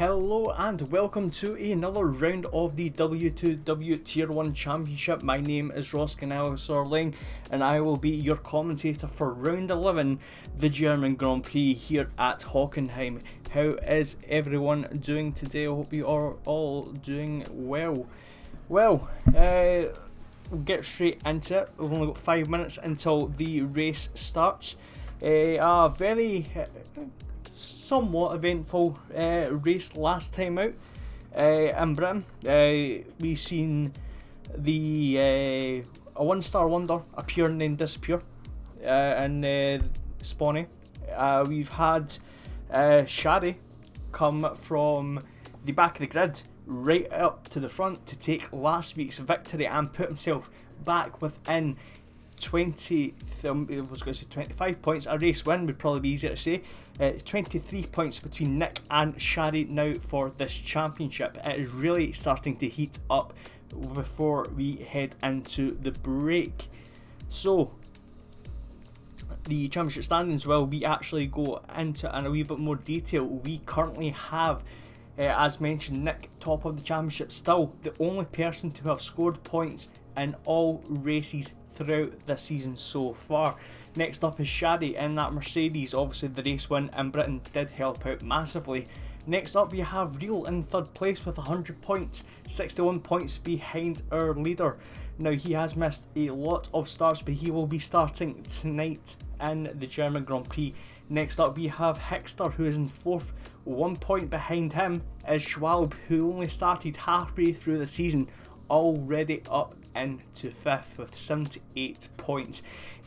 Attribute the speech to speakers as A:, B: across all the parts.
A: Hello and welcome to another round of the W2W Tier 1 Championship. My name is Ross Sorling and I will be your commentator for round 11, the German Grand Prix here at Hockenheim. How is everyone doing today? I hope you are all doing well. Well, we'll get straight into it. We've only got 5 minutes until the race starts. A very somewhat eventful race last time out in Britain. We've seen the a one-star wonder appear and then disappear in Spawny. We've had Shadi come from the back of the grid right up to the front to take last week's victory and put himself back within 25 points. A race win would probably be easier to say. 23 points between Nick and Shadi now for this championship. It is really starting to heat up before we head into the break. So the championship standings, well, we actually go into in a wee bit more detail. We currently have, as mentioned, Nick top of the championship, still the only person to have scored points in all races throughout this season so far. Next up is Shadi in that Mercedes. Obviously the race win in Britain did help out massively. Next up we have Real in third place with 100 points, 61 points behind our leader. Now he has missed a lot of starts, but he will be starting tonight in the German Grand Prix. Next up we have Hickster, who is in fourth. 1 point behind him is Schwalbe, who only started halfway through the season, already up into fifth with 78 points.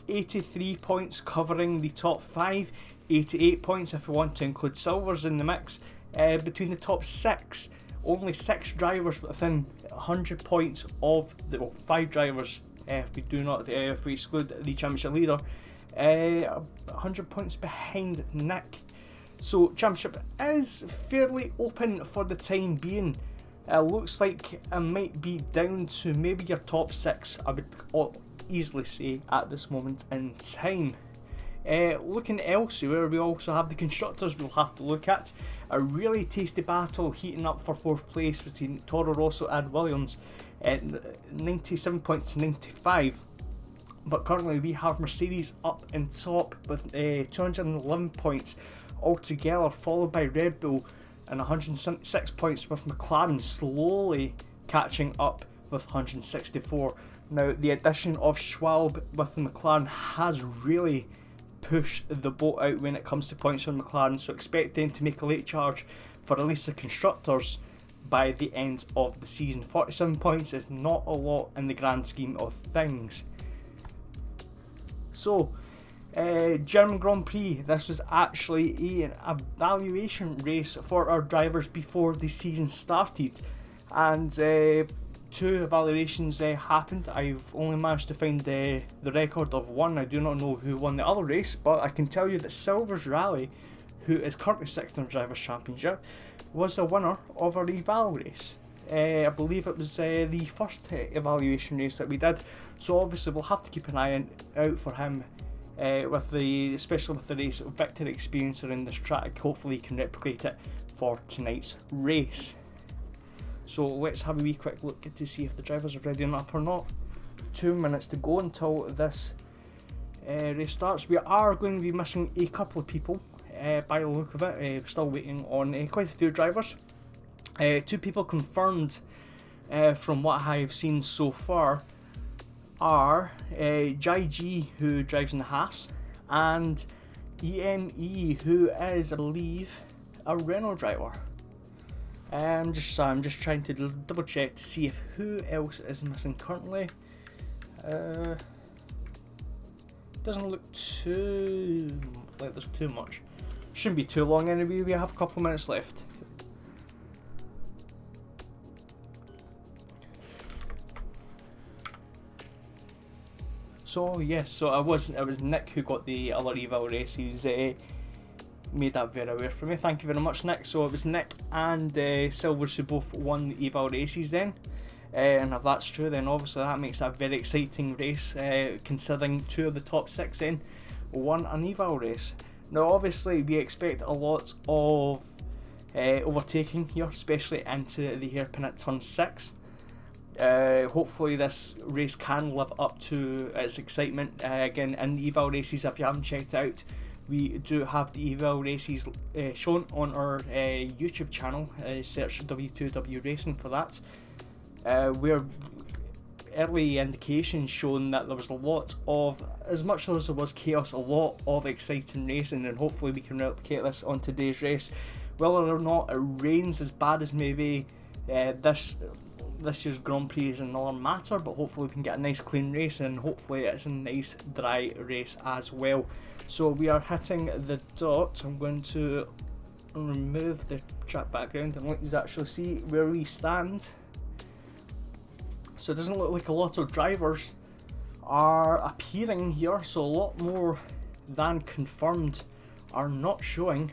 A: 83 points covering the top 5, 88 points if we want to include silvers in the mix. Between the top 6, only 6 drivers within 100 points of the 5 drivers if we exclude the championship leader, 100 points behind Nick. So championship is fairly open for the time being. Looks like it might be down to maybe your top 6, I would easily say at this moment in time. Looking elsewhere, we also have the constructors we'll have to look at. A really tasty battle heating up for 4th place between Toro Rosso and Williams at 97 points to 95. But currently we have Mercedes up in top with 211 points altogether, followed by Red Bull and 106 points, with McLaren slowly catching up with 164. Now the addition of Schwalbe with the McLaren has really pushed the boat out when it comes to points for McLaren, so expect them to make a late charge for at least the constructors by the end of the season. 47 points is not a lot in the grand scheme of things. So German Grand Prix, this was actually an evaluation race for our drivers before the season started, and 2 evaluations happened. I've only managed to find the record of one. I do not know who won the other race, but I can tell you that Silver's Rally, who is currently 6th in the Drivers' Championship, was the winner of our eval race. I believe it was the first evaluation race that we did, so obviously we'll have to keep an eye out for him. Especially with the race victory experience around this track. Hopefully he can replicate it for tonight's race. So let's have a wee quick look to see if the drivers are ready enough or not. 2 minutes to go until this race starts. We are going to be missing a couple of people by the look of it. We're still waiting on quite a few drivers. 2 people confirmed from what I've seen so far are Jai G, who drives in the Haas, and EME, who is, I believe, a Renault driver. I'm just trying to double check to see if who else is missing currently. Doesn't look too like there's too much. Shouldn't be too long anyway. We have a couple of minutes left. So yes, it was Nick who got the other eval race. He's made that very aware for me. Thank you very much, Nick. So it was Nick and Silvers who both won the eval races then. And if that's true, then obviously that makes that a very exciting race, considering 2 of the top 6 then won an eval race. Now obviously we expect a lot of overtaking here, especially into the hairpin at turn 6. Hopefully this race can live up to its excitement. Again, in the eval races, if you haven't checked out, we do have the eval races shown on our YouTube channel. Search W2W Racing for that. Where early indications shown that there was a lot of, as much as there was chaos, a lot of exciting racing, and hopefully we can replicate this on today's race. Whether or not it rains as bad as maybe this year's Grand Prix is another matter, but hopefully we can get a nice clean race, and hopefully it's a nice dry race as well. So we are hitting the dot. I'm going to remove the track background and let you actually see where we stand. So it doesn't look like a lot of drivers are appearing here, so a lot more than confirmed are not showing.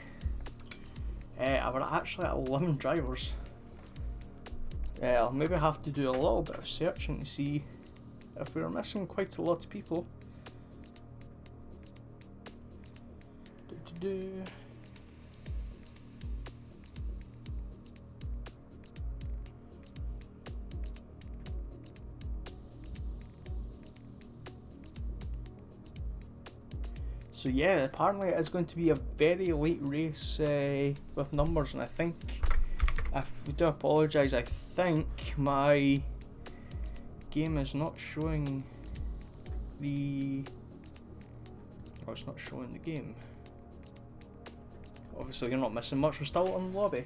A: We're actually at 11 drivers. I'll maybe have to do a little bit of searching to see if we're missing quite a lot of people. So yeah, apparently it is going to be a very late race with numbers, and I think, if we do apologise, I think my game is not showing the... Oh, it's not showing the game. Obviously you're not missing much, we're still on the lobby.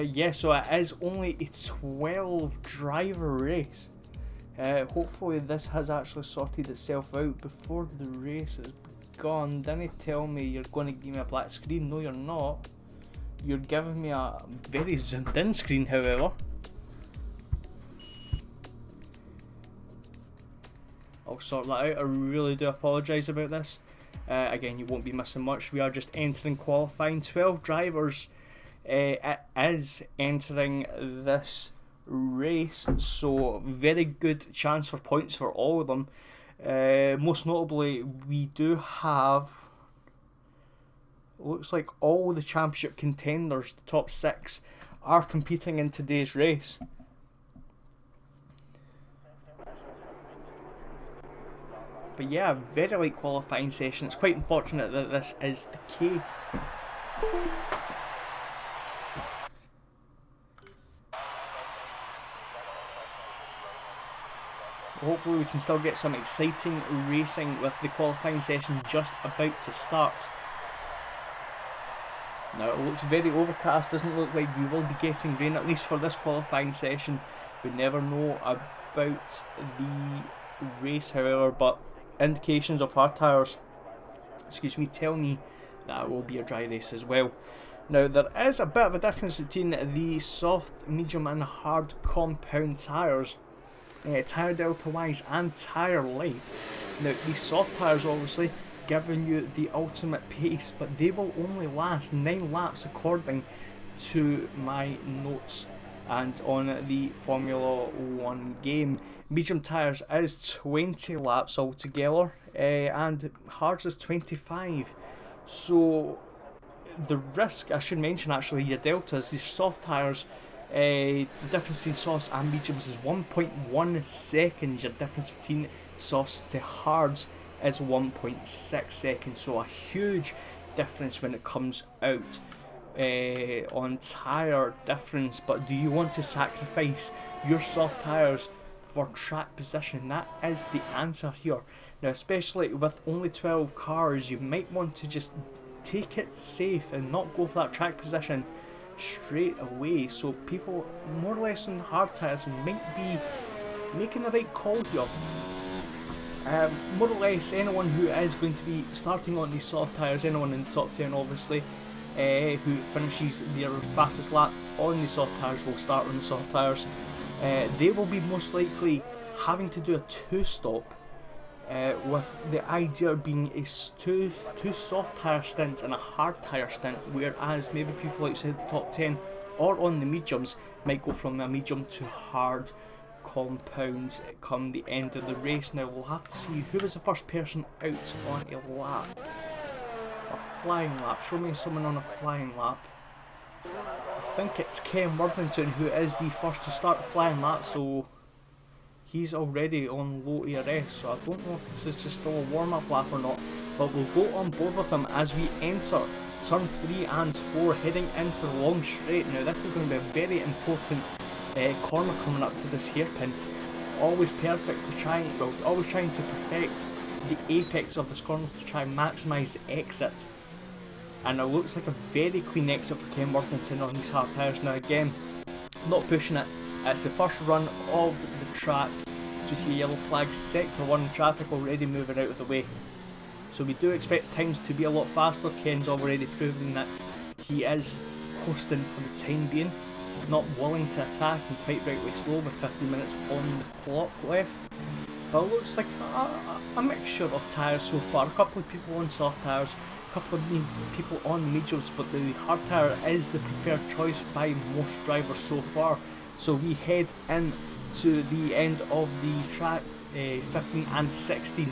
A: Yeah, so it is only a 12 driver race. Hopefully this has actually sorted itself out before the race is gone. Didn't tell me you're going to give me a black screen. No, you're not. You're giving me a very zoomed in screen, however. I'll sort that out. I really do apologise about this. Again, you won't be missing much. We are just entering qualifying. 12 drivers it is entering this race, so very good chance for points for all of them. Most notably, we do have, looks like all the championship contenders, the top 6, are competing in today's race. But yeah, very late qualifying session. It's quite unfortunate that this is the case. Hopefully we can still get some exciting racing with the qualifying session just about to start. Now it looks very overcast, doesn't look like we will be getting rain, at least for this qualifying session. We never know about the race, however, but indications of hard tyres, tell me that it will be a dry race as well. Now there is a bit of a difference between the soft, medium and hard compound tyres. Tyre delta wise and tyre life. Now these soft tyres obviously giving you the ultimate pace, but they will only last 9 laps according to my notes and on the Formula 1 game. Medium tyres is 20 laps altogether, and hards is 25. So the risk, I should mention actually, your deltas, your soft tyres, the difference between softs and mediums is 1.1 seconds. Your difference between softs to hards is 1.6 seconds. So a huge difference when it comes out on tyre difference. But do you want to sacrifice your soft tyres for track position? That is the answer here. Now, especially with only 12 cars, you might want to just take it safe and not go for that track position straight away. So people more or less on hard tyres might be making the right call here. More or less anyone who is going to be starting on these soft tyres, anyone in the top 10 obviously, who finishes their fastest lap on the soft tyres will start on the soft tyres. They will be most likely having to do a 2-stop, with the idea being two soft tyre stints and a hard tyre stint, whereas maybe people outside the top 10 or on the mediums might go from a medium to hard compound come the end of the race. Now we'll have to see who was the first person out on a lap. A flying lap. Show me someone on a flying lap. I think it's Ken Worthington who is the first to start the flying lap, so he's already on low ERS, so I don't know if this is just still a warm-up lap or not, but we'll go on board with him as we enter turn 3 and 4 heading into the long straight. Now this is going to be a very important corner coming up to this hairpin. Always perfect to try, well, always trying to perfect the apex of this corner to try and maximise the exit. And it looks like a very clean exit for Ken Worthington on these hard tyres. Now again, not pushing it, it's the first run of the track, so we see a yellow flag, sector 1 traffic already moving out of the way. So we do expect times to be a lot faster. Ken's already proven that he is coasting for the time being, not willing to attack and quite rightly slow with 50 minutes on the clock left. But it looks like a mixture of tyres so far. A couple of people on soft tyres, a couple of people on mediums, but the hard tyre is the preferred choice by most drivers so far. So we head into the end of the track, 15 and 16.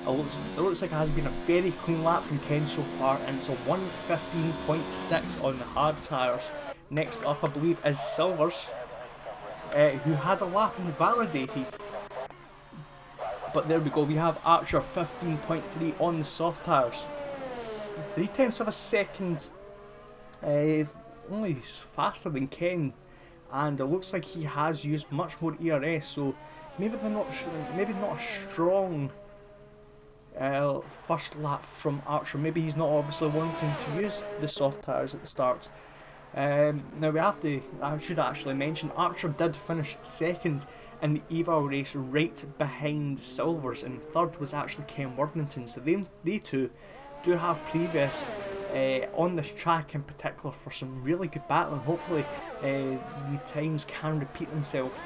A: It looks like it has been a very clean lap from Ken so far, and it's a 1:15.6 on the hard tyres. Next up, I believe, is Silvers, who had a lap invalidated. But there we go, we have Archer 15.3 on the soft tyres. 3/10 of a second, only faster than Ken, and it looks like he has used much more ERS. So maybe not a strong first lap from Archer. Maybe he's not obviously wanting to use the soft tyres at the start. Now I should actually mention, Archer did finish second in the eval race right behind Silvers, and third was actually Ken Worthington. So they two do have previous on this track in particular for some really good battling. Hopefully the times can repeat themselves.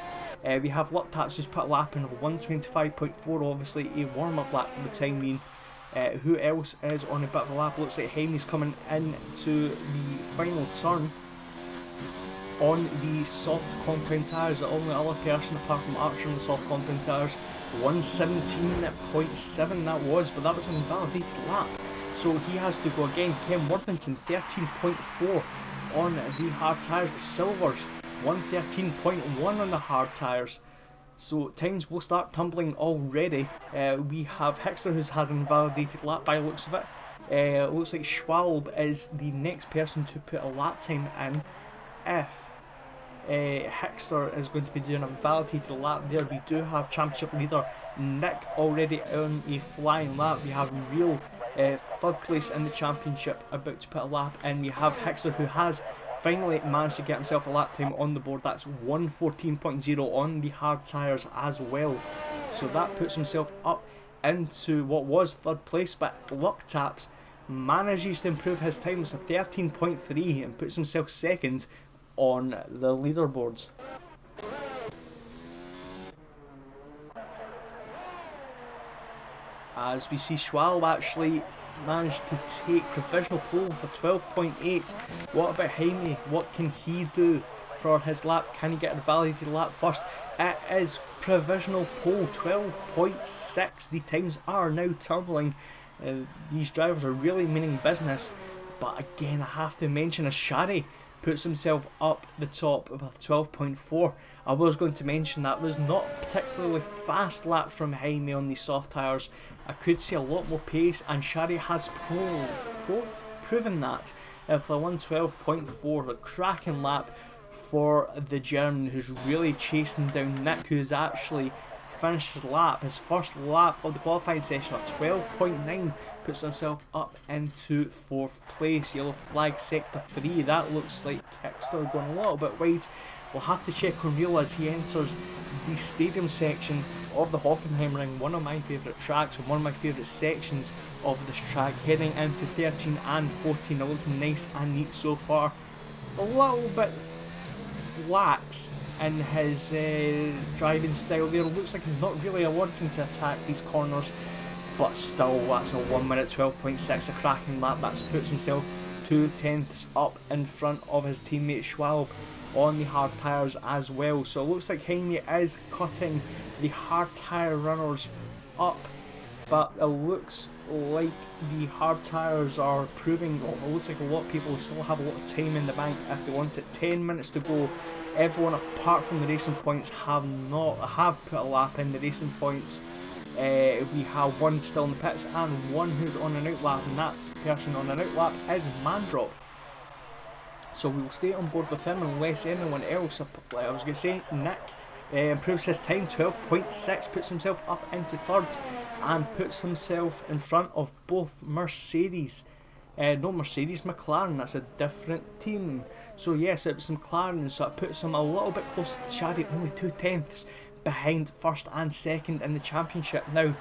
A: We have Luck Taps who's put a lap in of 1:25.4, obviously a warm-up lap for the time being. Who else is on a bit of a lap? Looks like Jaimie's coming into the final turn on the soft compound tyres. The only other person apart from Archer on the soft compound tyres, 1:17.7 that was, but that was an invalidated lap. So he has to go again. Ken Worthington 13.4 on the hard tyres, but Silvers 1:13.1 on the hard tyres. So times will start tumbling already. We have Hickster who's had an invalidated lap by the looks of it. It looks like Schwalb is the next person to put a lap time in. If Hickster is going to be doing a validated lap there, we do have championship leader Nick already on a flying lap. We have Real third place in the championship about to put a lap in. We have Hickster who has finally managed to get himself a lap time on the board. That's 1:14.0 on the hard tyres as well. So that puts himself up into what was third place, but Luck Taps manages to improve his time. It's a 13.3 and puts himself second on the leaderboards. As we see Schwalb actually managed to take provisional pole with a 12.8. What about Jaime? What can he do for his lap? Can he get a validated lap first? It is provisional pole, 12.6. The times are now tumbling. These drivers are really meaning business. But again, I have to mention as Shari puts himself up the top with 12.4. I was going to mention that was not a particularly fast lap from Jaime on the soft tyres. I could see a lot more pace, and Shari has proven that with a 1:12.4, a cracking lap for the German who's really chasing down Nick, who's actually finished his lap, his first lap of the qualifying session at 12.9, puts himself up into fourth place. Yellow flag sector 3. That looks like Kickstar going a little bit wide. We'll have to check on Real as he enters the stadium section of the Hockenheim Ring, one of my favourite tracks and one of my favourite sections of this track, heading into 13 and 14. It looks nice and neat so far. A little bit lax in his driving style there. Looks like he's not really wanting to attack these corners, but still, that's a 1:12.6, a cracking lap. That puts himself 2/10 up in front of his teammate Schwalb. on the hard tyres as well. So it looks like Jaime is cutting the hard tyre runners up, but it looks like the hard tyres are proving, it looks like a lot of people still have a lot of time in the bank if they want it. 10 minutes to go. Everyone apart from the Racing Points have put a lap in. The Racing Points, we have one still in the pits and one who's on an outlap, and that person on an outlap is Mandrop. So we will stay on board with him unless anyone else, I was going to say Nick, improves his time. 12.6, puts himself up into third and puts himself in front of both Mercedes. No, Mercedes, McLaren, that's a different team. So yes, it was McLaren, so it puts him a little bit closer to Shaddy, only 2/10 behind first and second in the championship. Now,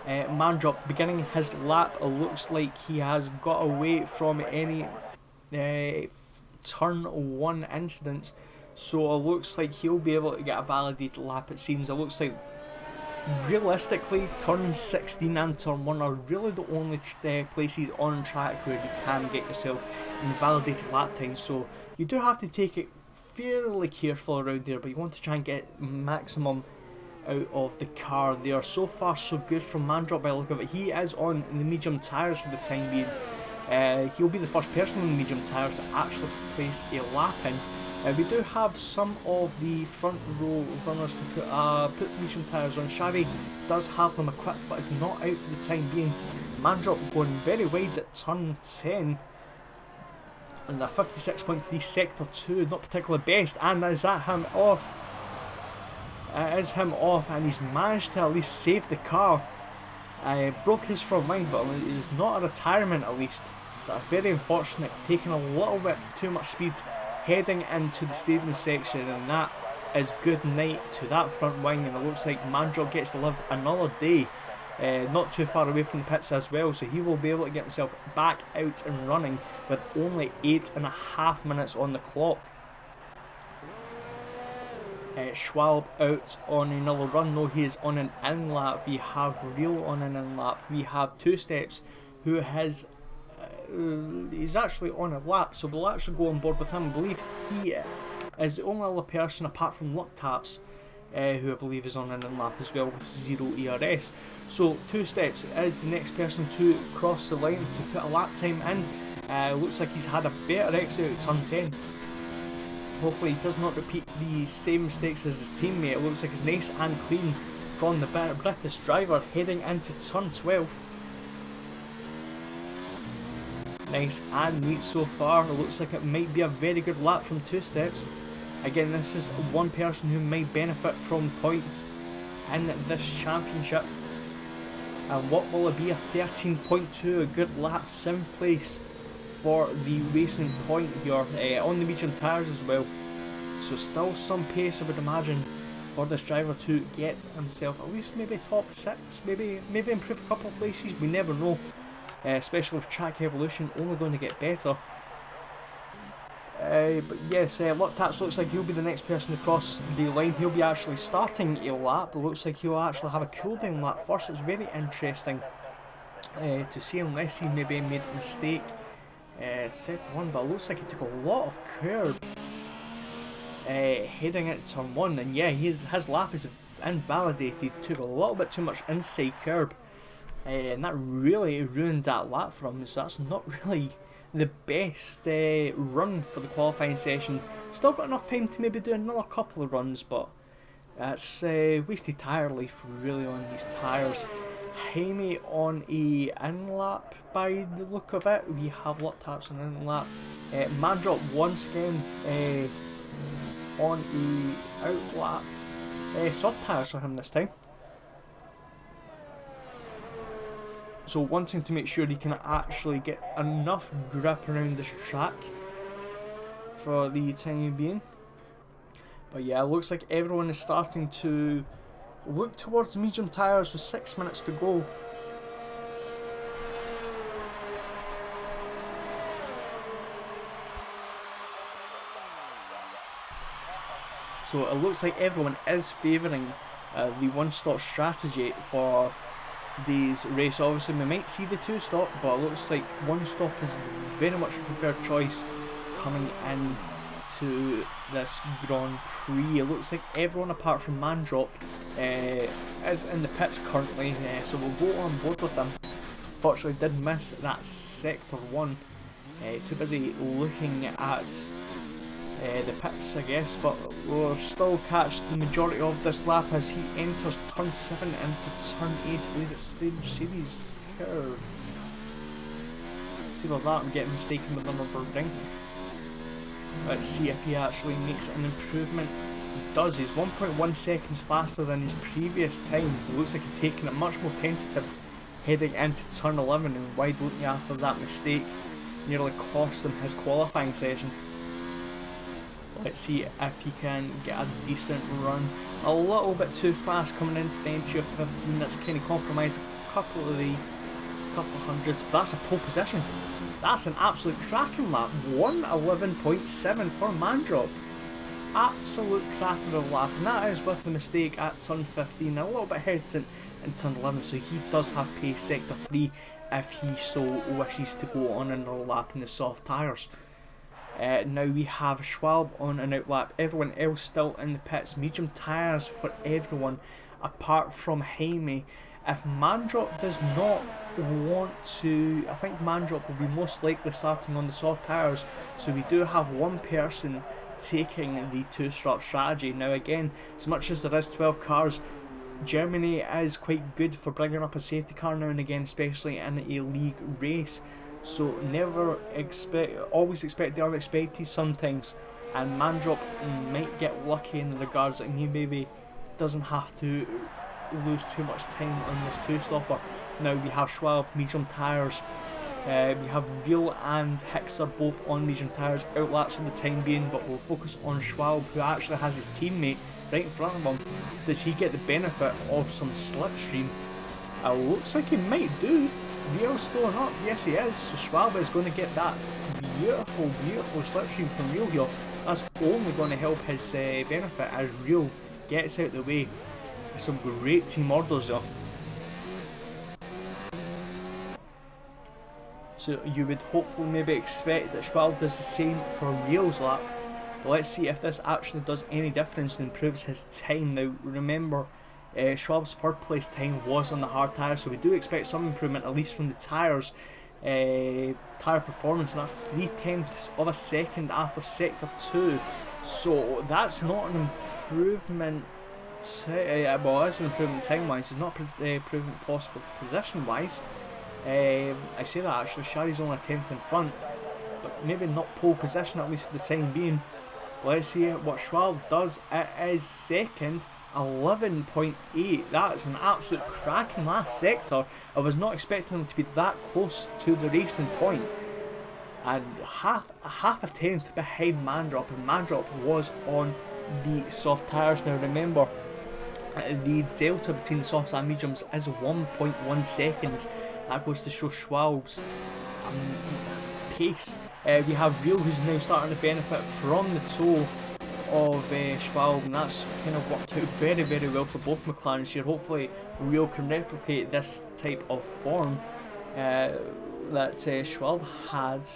A: Mandrop beginning his lap, it looks like he has got away from any turn 1 incidents, so it looks like he'll be able to get a validated lap. It seems, it looks like realistically turn 16 and turn 1 are really the only places on track where you can get yourself invalidated lap time, so you do have to take it fairly careful around there, but you want to try and get maximum out of the car there. So far so good from Mandrop by the look of it. He is on the medium tyres for the time being. He'll be the first person on the medium tyres to actually place a lap in. We do have some of the front row runners to put medium tyres on. Shari does have them equipped, but it's not out for the time being. Mandrop going very wide at turn 10 in the 56.3 sector 2, not particularly best, and is that him off? It is him off, and he's managed to at least save the car. Broke his front wing, but it is not a retirement at least. That's very unfortunate, taking a little bit too much speed heading into the stadium section, and that is good night to that front wing. And it looks like Mandrop gets to live another day, not too far away from the pits as well, so he will be able to get himself back out and running with only 8.5 minutes on the clock. Schwalb out on another run, though he is on an in lap. We have Real on an in lap. We have Two Steps, who has he's actually on a lap, so we'll actually go on board with him. I believe he is the only other person apart from Luck Taps who I believe is on an in lap as well with 0 ERS. So Two Steps is the next person to cross the line to put a lap time in. Looks like he's had a better exit at turn 10. Hopefully he does not repeat the same mistakes as his teammate. It looks like it's nice and clean from the British driver heading into turn 12. Nice and neat so far. It looks like it might be a very good lap from Two Steps. Again, this is one person who might benefit from points in this championship. And what will it be? A 13.2, a good lap, 7th place for the Racing Point here, on the medium tyres as well. So still some pace, I would imagine, for this driver to get himself at least maybe top 6, maybe improve a couple of places, we never know. Especially with track evolution only going to get better. But yes, Luck Taps looks like he'll be the next person to cross the line. He'll be actually starting a lap. It looks like he'll actually have a cooldown lap first. It's very interesting to see, unless he maybe made a mistake. Set 1, but it looks like he took a lot of curb heading into turn 1, and yeah, his lap is invalidated. Took a little bit too much inside curb. And that really ruined that lap for him, so that's not really the best run for the qualifying session. Still got enough time to maybe do another couple of runs, but that's wasted tyre life really on these tyres. Jaime on a in lap by the look of it. We have Luck Taps on an in lap. Mandrop once again on a out lap. Soft tyres for him this time. So wanting to make sure he can actually get enough grip around this track for the time being. But yeah, it looks like everyone is starting to look towards medium tyres with 6 minutes to go. So it looks like everyone is favouring the one-stop strategy for today's race. Obviously we might see the 2-stop, but it looks like 1-stop is very much a preferred choice coming in to this Grand Prix. It looks like everyone apart from Mandrop is in the pits currently, so we'll go on board with them. Fortunately did miss that sector 1, too busy looking at the pits I guess, but we'll still catch the majority of this lap as he enters turn 7 into turn 8. I believe it's the Mercedes curve. See about that, I'm getting mistaken with the number ring. Let's see if he actually makes an improvement. He does. He's 1.1 seconds faster than his previous time. It looks like he's taking it much more tentative heading into turn 11, and wide opening after that mistake nearly cost him his qualifying session. Let's see if he can get a decent run. A little bit too fast coming into the entry of 15. That's kind of compromised a couple hundreds, but that's a pole position. That's an absolute cracking lap. 1:11.7 for Mandrop. Absolute cracking of a lap, and that is with the mistake at turn 15. A little bit hesitant in turn 11, so he does have pace sector 3 if he so wishes to go on another lap in the soft tyres. Now we have Schwab on an outlap, everyone else still in the pits, medium tyres for everyone apart from Jaime. If Mandrop does not want to, I think Mandrop will be most likely starting on the soft tyres, so we do have one person taking the two-strap strategy. Now again, as much as there is 12 cars, Germany is quite good for bringing up a safety car now and again, especially in a league race. So always expect the unexpected sometimes, and Mandrop might get lucky in the regards that he maybe doesn't have to lose too much time on this two-stopper. Now we have Schwab, medium tyres. We have Real and Hickster both on medium tyres, outlaps for the time being, but we'll focus on Schwab, who actually has his teammate right in front of him. Does he get the benefit of some slipstream? Looks like he might do. Real's slowing up, yes he is, so Schwab is going to get that beautiful slipstream from Real here. That's only going to help his benefit as Real gets out the way. Some great team orders there. So you would hopefully maybe expect that Schwab does the same for Real's lap, but let's see if this actually does any difference and improves his time. Now remember, Schwab's third place time was on the hard tyres, so we do expect some improvement at least from the tyres, tyre performance, and that's 0.3 of a second after sector 2, so that's not an improvement. Well, it's an improvement time wise, it's not improvement possible position wise. I say that actually, Shari's only a 10th in front, but maybe not pole position at least for the time being. But let's see what Schwab does. It is second, 11.8. That's an absolute cracking last sector. I was not expecting him to be that close to the racing point, and half a tenth behind Mandrop, and Mandrop was on the soft tyres. Now remember, the delta between the softs and mediums is 1.1 seconds. That goes to show Schwab's pace. We have Real, who's now starting to benefit from the toe of Schwab, and that's kind of worked out very well for both McLarens here. Hopefully Real can replicate this type of form that Schwab had.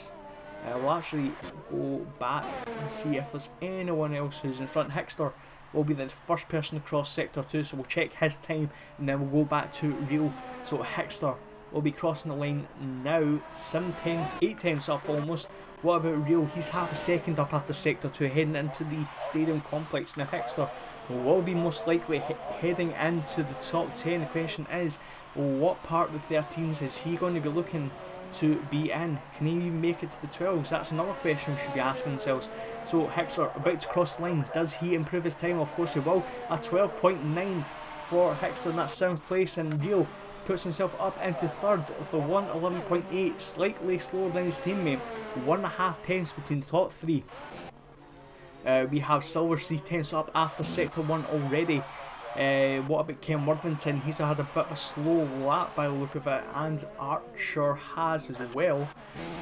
A: We'll actually go back and see if there's anyone else who's in front. Hickster will be the first person across sector 2, so we'll check his time and then we'll go back to Real. So Hickster will be crossing the line now, 8 tenths up almost. What about Real? He's half a second up after sector 2, heading into the stadium complex. Now Hickster will be most likely heading into the top 10. The question is, what part of the 13s is he going to be looking to be in? Can he even make it to the 12s? That's another question we should be asking ourselves. So Hickster about to cross the line, does he improve his time? Of course he will. A 12.9 for Hickster in that 7th place, and Real puts himself up into 3rd with a 1:11.8, slightly slower than his teammate, 1.5 tenths between the top 3. We have Silver's 3 tenths up after sector 1 already. What about Ken Worthington? He's had a bit of a slow lap by the look of it, and Archer has as well.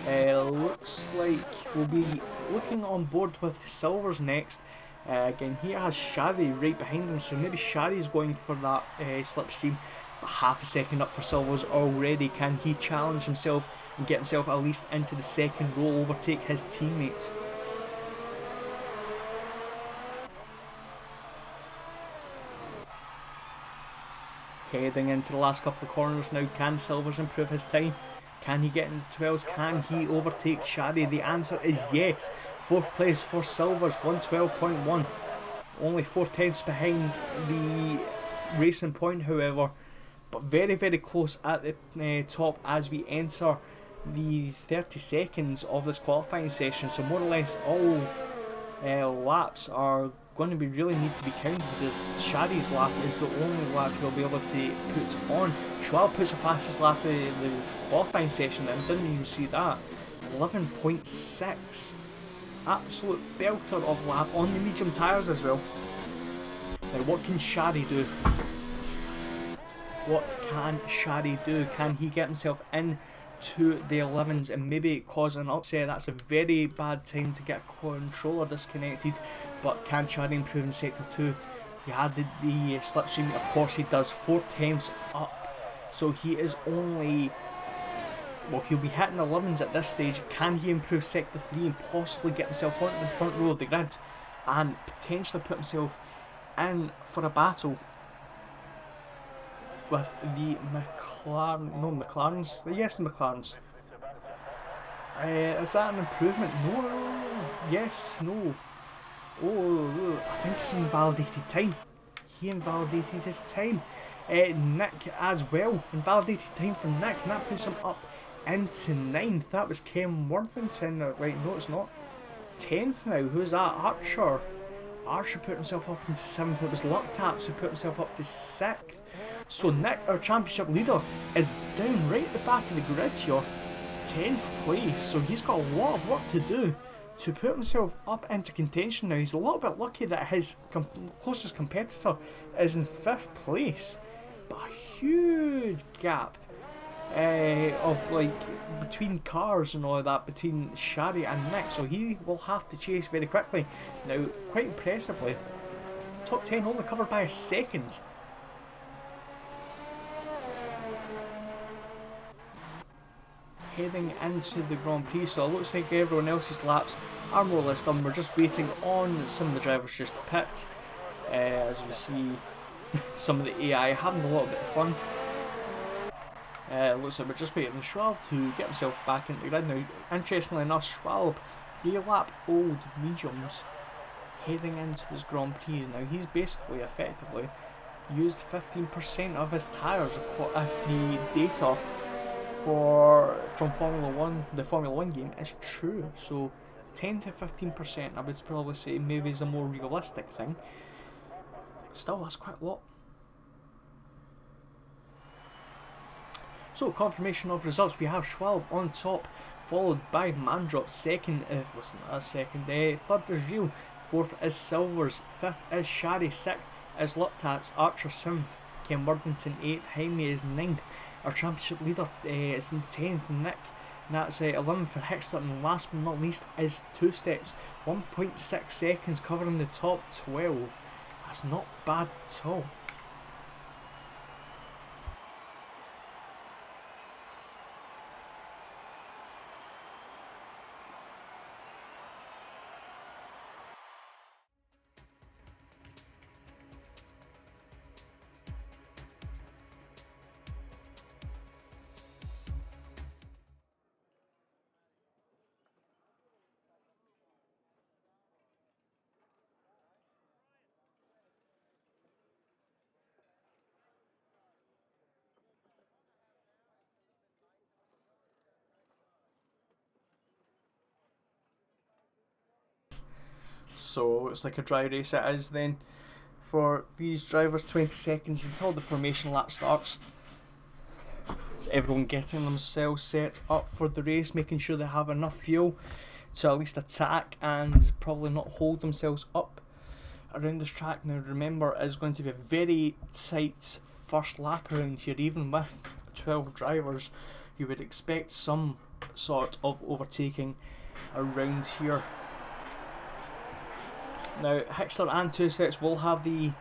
A: Looks like we'll be looking on board with Silver's next. Again, he has Shadi right behind him, so maybe Shadi's going for that slipstream. But half a second up for Silver's already. Can he challenge himself and get himself at least into the second row, overtake his teammates? Heading into the last couple of corners now, can Silvers improve his time? Can he get into the 12s? Can he overtake Shaddy? The answer is yes. 4th place for Silvers, 112.1. Only 4/10 behind the Racing Point, however. But very, very close at the top as we enter the 30 seconds of this qualifying session. So more or less all laps are going to really need to be counted, as Shaddy's lap is the only lap he'll be able to put on. Schwab puts the fastest lap of the qualifying session and didn't even see that. 11.6. Absolute belter of lap on the medium tyres as well. Now what can Shaddy do? What can Shaddy do? Can he get himself in to the 11s and maybe cause an upset? That's a very bad time to get a controller disconnected, but can Shaddy improve in sector 2? He had the slipstream, of course he does, 4/10 up, so he is only, well, he'll be hitting 11s at this stage. Can he improve sector 3 and possibly get himself onto the front row of the grid and potentially put himself in for a battle with the McLarens? Yes, the McLarens. Is that an improvement? No. Yes, no. Oh, I think it's invalidated time. He invalidated his time. Nick as well. Invalidated time for Nick, and that puts him up into 9th. That was Ken Worthington. Right, no it's not. 10th now. Who's that? Archer. Archer put himself up into 7th. It was Luck Taps who put himself up to 6th. So Nick, our championship leader, is down right at the back of the grid here, 10th place. So he's got a lot of work to do to put himself up into contention now. He's a little bit lucky that his closest competitor is in 5th place, but a huge gap of like between cars and all of that between Shaddy and Nick. So he will have to chase very quickly. Now, quite impressively, top 10 only covered by a second. Heading into the Grand Prix, so it looks like everyone else's laps are more or less done. We're just waiting on some of the drivers just to pit. As we see some of the AI having a little bit of fun. Looks like we're just waiting on Schwab to get himself back into the grid now. Interestingly enough, Schwab, 3-lap old mediums, heading into this Grand Prix. Now he's basically effectively used 15% of his tyres if the data from Formula 1, the Formula 1 game, is true. So 10 to 15% I would probably say maybe is a more realistic thing. Still, that's quite a lot. So, confirmation of results. We have Schwab on top, followed by Mandrop second. Wasn't that a second? Third is Real. 4th is Silvers. 5th is Shaddy. 6th is Luptats. Archer 7th. Ken Worthington 8th. Jaime is 9th. Our championship leader is in 10th, Nick. And that's 11th for Hickster. And last but not least is Two Steps. 1.6 seconds covering the top 12. That's not bad at all. So looks like a dry race it is then for these drivers. 20 seconds until the formation lap starts. So everyone getting themselves set up for the race, making sure they have enough fuel to at least attack and probably not hold themselves up around this track. Now remember, it's going to be a very tight first lap around here. Even with 12 drivers, you would expect some sort of overtaking around here. Now, Hickster and Two Steps will have the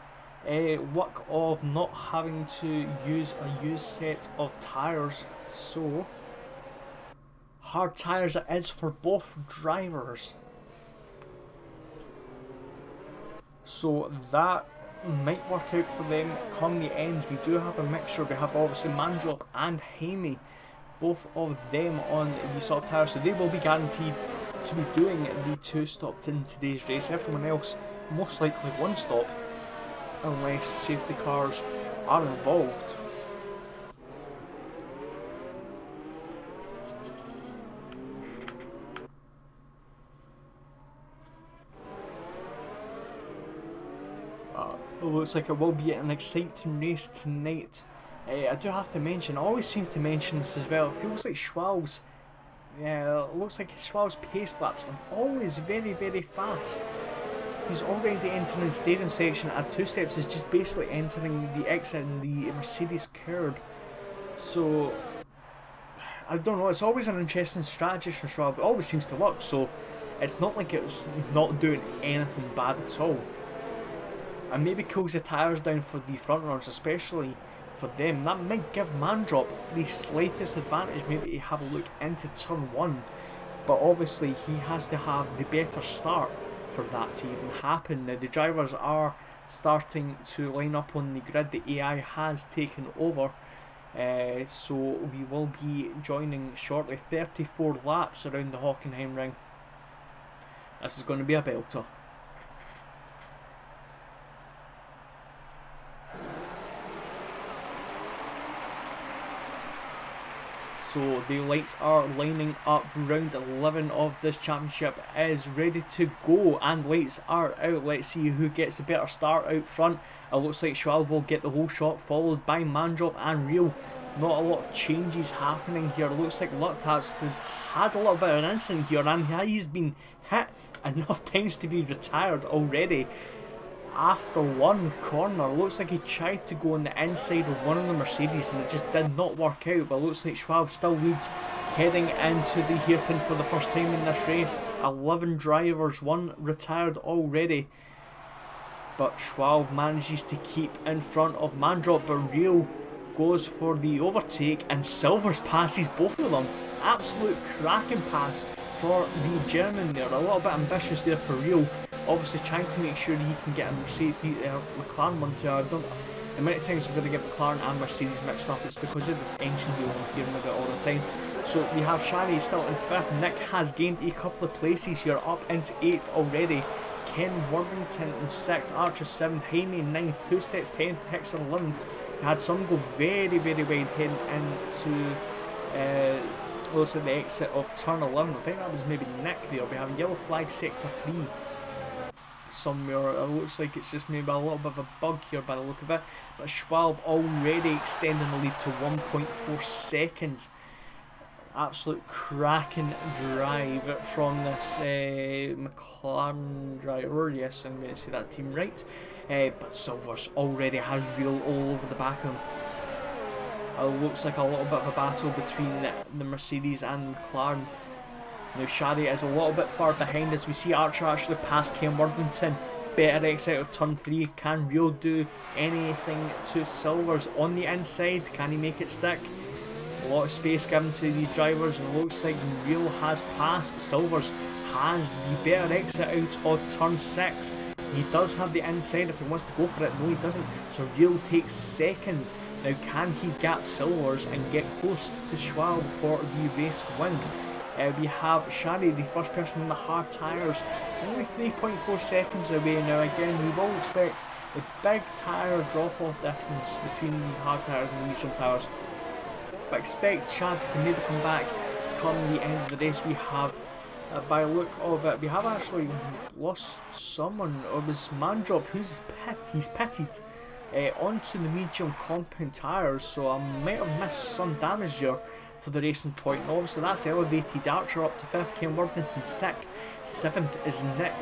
A: luck of not having to use a used set of tyres, so hard tyres it is for both drivers. So that might work out for them come the end. We do have a mixture. We have obviously Mandrop and Jaime, both of them on the soft tires, so they will be guaranteed to be doing the 2-stop in today's race. Everyone else most likely 1-stop, unless safety cars are involved. It looks like it will be an exciting race tonight. I do have to mention, I always seem to mention this as well, it feels like Schwalb's, it looks like Schwalb's pace laps are always very, very fast. He's already entering the stadium section as 2 steps is just basically entering the exit in the Mercedes curb. So, I don't know, it's always an interesting strategy for Schwalb, it always seems to work, so it's not like it's not doing anything bad at all. And maybe cools the tyres down for the front runners, especially for them. That might give Mandrop the slightest advantage, maybe to have a look into turn 1. But obviously he has to have the better start for that to even happen. Now the drivers are starting to line up on the grid, the AI has taken over. So we will be joining shortly. 34 laps around the Hockenheim ring. This is going to be a belter. So the lights are lining up. Round 11 of this championship is ready to go and lights are out. Let's see who gets the better start out front. It looks like Schwalb will get the whole shot, followed by Mandrop and Real. Not a lot of changes happening here. Looks like Lucktaps has had a little bit of an incident here and he's been hit enough times to be retired already. After one corner, looks like he tried to go on the inside of one of the Mercedes and it just did not work out, but looks like Schwalb still leads heading into the hairpin for the first time in this race. 11 drivers, 1 retired already, but Schwalb manages to keep in front of Mandrop, but Real goes for the overtake and Silvers passes both of them. Absolute cracking pass for the German there, a little bit ambitious there for Real. Obviously trying to make sure he can get a Mercedes, McLaren one too. I don't. The amount of times I'm going to get McLaren and Mercedes mixed up, it's because of this engine wheel I'm hearing about all the time. So we have Shani still in 5th. Nick has gained a couple of places here, up into 8th already. Ken Worthington in 6th, Archer 7th, Jaime 9th, 2 steps 10th, Hickson 11th. We had some go very, very wide heading into close to the exit of turn 11. I think that was maybe Nick there. We have yellow flag sector 3. Somewhere, it looks like it's just maybe a little bit of a bug here by the look of it, but Schwalb already extending the lead to 1.4 seconds. Absolute cracking drive from this McLaren driver. Yes, I'm going to say that team right. But Silvers already has Real all over the back of him. It looks like a little bit of a battle between the Mercedes and McLaren. Now Shadi is a little bit far behind as we see Archer actually pass Ken Worthington. Better exit of turn 3. Can Real do anything to Silvers on the inside? Can he make it stick? A lot of space given to these drivers and it looks like Real has passed, but Silvers has the better exit out of turn 6. He does have the inside if he wants to go for it. No, he doesn't. So Real takes 2nd. Now can he gap Silvers and get close to Schwalb for the race win? We have Shadi, the first person on the hard tyres, only 3.4 seconds away. Now again, we will expect a big tyre drop-off difference between the hard tyres and the medium tyres, but expect Shadi to maybe come back come the end of the race. We have, by the look of it, we have actually lost someone. It was Mandrop, he's pitted onto the medium compound tyres, so I might have missed some damage here for the racing point. And obviously that's elevated Archer up to 5th, Ken Worthington 6th, 7th is Nick,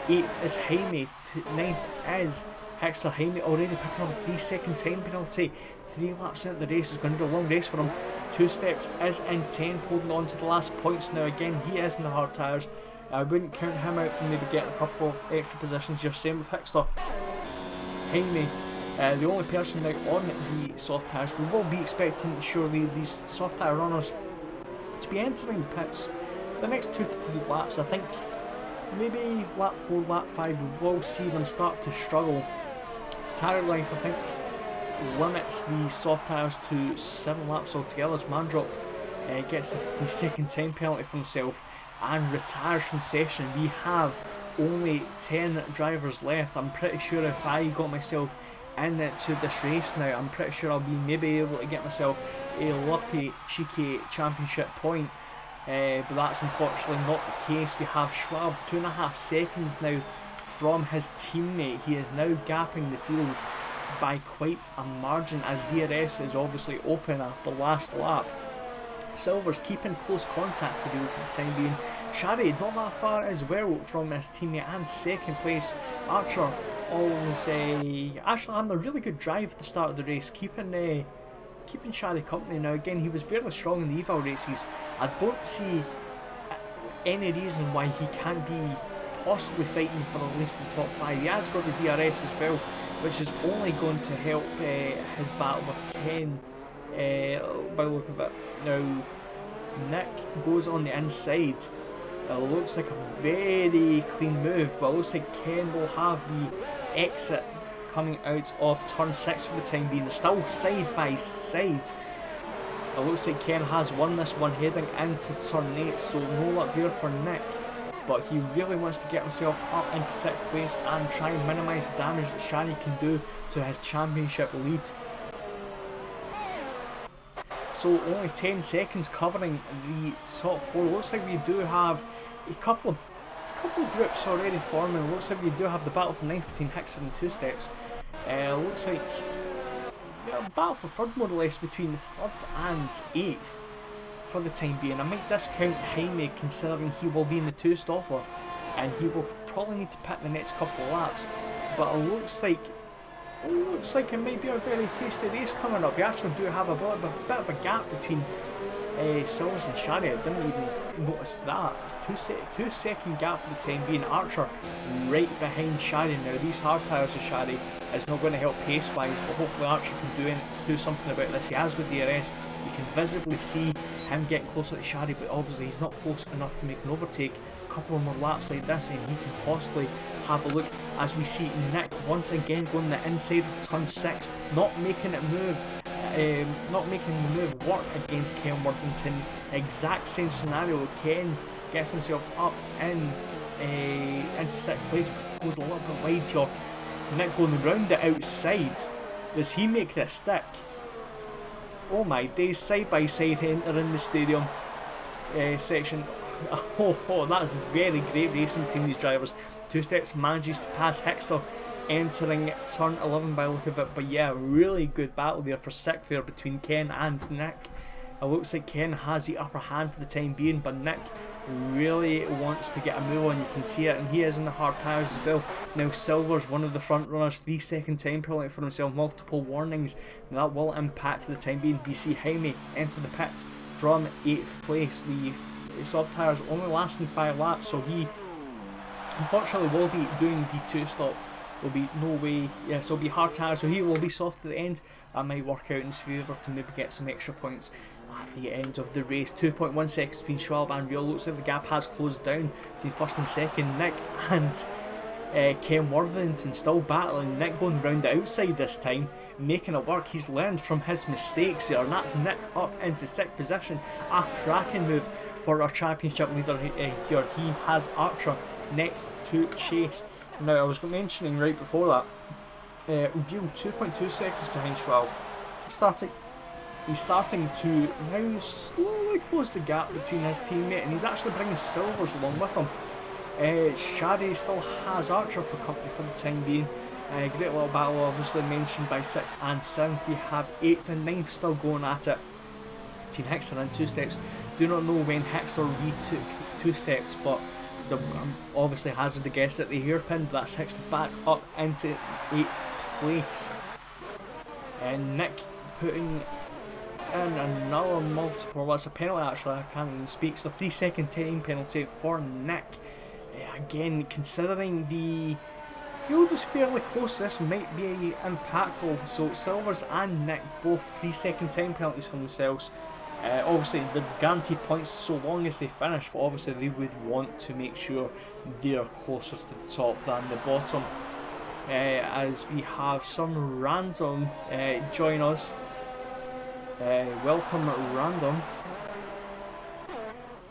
A: 8th is Jaime, 9th is Hickster. Jaime already picking up a 3-second time penalty. 3 laps into the race is going to be a long race for him. 2 steps is in 10th, holding on to the last points. Now again, he is in the hard tyres. I wouldn't count him out from maybe getting a couple of extra positions. You're same with Hickster. Jaime, the only person now on the soft tyres. We will be expecting surely these soft tyre runners to be entering the pits the next 2 to 3 laps. I think maybe lap 4, lap 5 we will see them start to struggle Tyre life, I think, limits the soft tyres to 7 laps altogether as Mandrop gets a 3-second time penalty for himself and retires from session. We have only 10 drivers left. I'm pretty sure if I got myself into this race now, I'm pretty sure I'll be maybe able to get myself a lucky, cheeky championship point. But that's unfortunately not the case. We have Schwab 2.5 seconds now from his teammate. He is now gapping the field by quite a margin as DRS is obviously open after last lap. Silver's keeping close contact to do for the time being. Shaddy not that far as well from his teammate, and second place Archer always actually having a really good drive at the start of the race, keeping Shaddy company. Now again, he was fairly strong in the eval races. I don't see any reason why he can't be possibly fighting for at least the top 5. He has got the DRS as well, which is only going to help his battle with Ken by the look of it. Now Nick goes on the inside. It looks like a very clean move, but it looks like Ken will have the exit coming out of turn 6 for the time being. They're still side by side. It looks like Ken has won this one heading into turn 8, so no luck there for Nick. But he really wants to get himself up into 6th place and try and minimise the damage that Shani can do to his championship lead. So only 10 seconds covering the top 4. Looks like we do have a couple of groups already forming. Looks like we do have the battle for 9th between Hickster and Two Steps. Looks like a battle for 3rd more or less between 3rd and 8th for the time being. I might discount Jaime considering he will be in the 2-stopper and he will probably need to pit the next couple of laps. But it looks like it might be a very tasty race coming up. We actually do have a bit of a gap between Silvers and Shaddy. I didn't even notice that. It's 2-second gap for the time being. Archer right behind Shaddy. Now these hard tyres of Shaddy is not going to help pace wise, but hopefully Archer can do something about this. He has got DRS. You can visibly see him getting closer to Shaddy, but obviously he's not close enough to make an overtake. A couple of more laps like this and he can possibly have a look, as we see Nick once again going the inside of turn 6, not making the move work against Ken Worthington. Exact same scenario. Ken gets himself up into 6th place, but goes a little bit wide here. Nick going round the outside. Does he make this stick? Oh my days, side by side entering the stadium section. Oh, that's very great racing between these drivers. Two Steps manages to pass Hickster entering turn 11 by the look of it, but yeah, really good battle there for 6th there between Ken and Nick. It looks like Ken has the upper hand for the time being, but Nick really wants to get a move on. You can see it, and he is in the hard tyres as well. Now Silver's one of the front runners, 3-second time penalty for himself, multiple warnings, and that will impact for the time being. We see Jaime enter the pits from 8th place. The soft tyres only lasting 5 laps, so he unfortunately will be doing the 2-stop. There'll be no way, yes, it'll be hard tyres, so he will be soft at the end. That might work out in his favour to maybe get some extra points at the end of the race. 2.1 seconds between Schwab and Real. Looks like the gap has closed down between 1st and 2nd. Nick and Ken Worthington still battling. Nick going round the outside this time, making it work. He's learned from his mistakes here, and that's Nick up into 6th position. A cracking move for our championship leader here. He has Archer next to chase. Now, I was mentioning right before that, Real 2.2 seconds behind Schwab. He's starting to now slowly close the gap between his teammate, and he's actually bringing Silvers along with him. Shaddy still has Archer for company for the time being. Great little battle, obviously mentioned by 6th and 7th. We have 8th and 9th still going at it between Hickster and Two Steps. Do not know when Hickster retook Two Steps, but obviously hazard to guess at the hairpin. That's Hickster back up into 8th place. And Nick putting in another multiple. Well, it's a penalty actually, I can't even speak. It's a 3-second time penalty for Nick. Again, considering the field is fairly close, this might be impactful. So Silvers and Nick both 3-second time penalties for themselves. Obviously they're guaranteed points so long as they finish, but obviously they would want to make sure they're closer to the top than the bottom. as we have some random join us. Welcome random.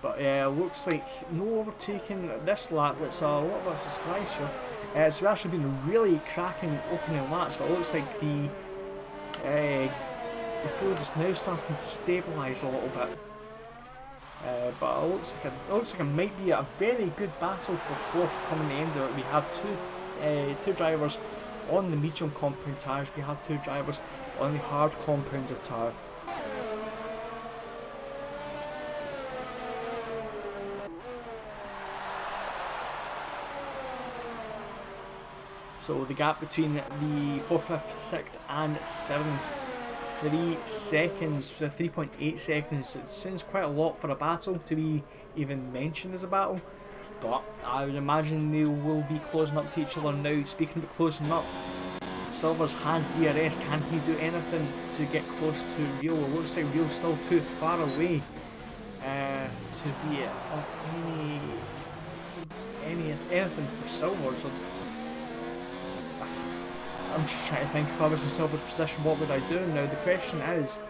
A: But looks like no overtaking this lap. That's a little bit of a surprise here. It's actually been really cracking opening laps, but it looks like the field is now starting to stabilise a little bit. But it looks like it might be a very good battle for fourth coming the end of it. We have two drivers on the medium compound tyres. We have two drivers on the hard compounder tyre. So the gap between the 4th, 5th, 6th and 7th, 3 seconds, 3.8 seconds. It sounds quite a lot for a battle to be even mentioned as a battle, but I would imagine they will be closing up to each other now. Speaking of closing up, Silvers has DRS. Can he do anything to get close to Real? It looks like Real's still too far away to be of anything for Silvers. I'm just trying to think, if I was in Silver's position, what would I do? Now the question is,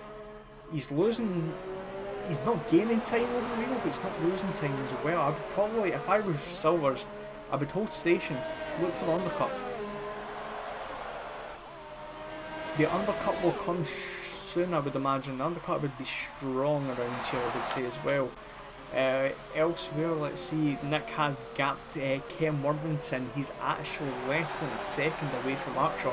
A: he's not gaining time over Real, but he's not losing time as well. I would probably, if I was Silver's, I would hold station, look for the undercut. The undercut will come soon, I would imagine. The undercut would be strong around here, I would say as well. Elsewhere, let's see, Nick has gapped Ken Worthington. He's actually less than a second away from Archer,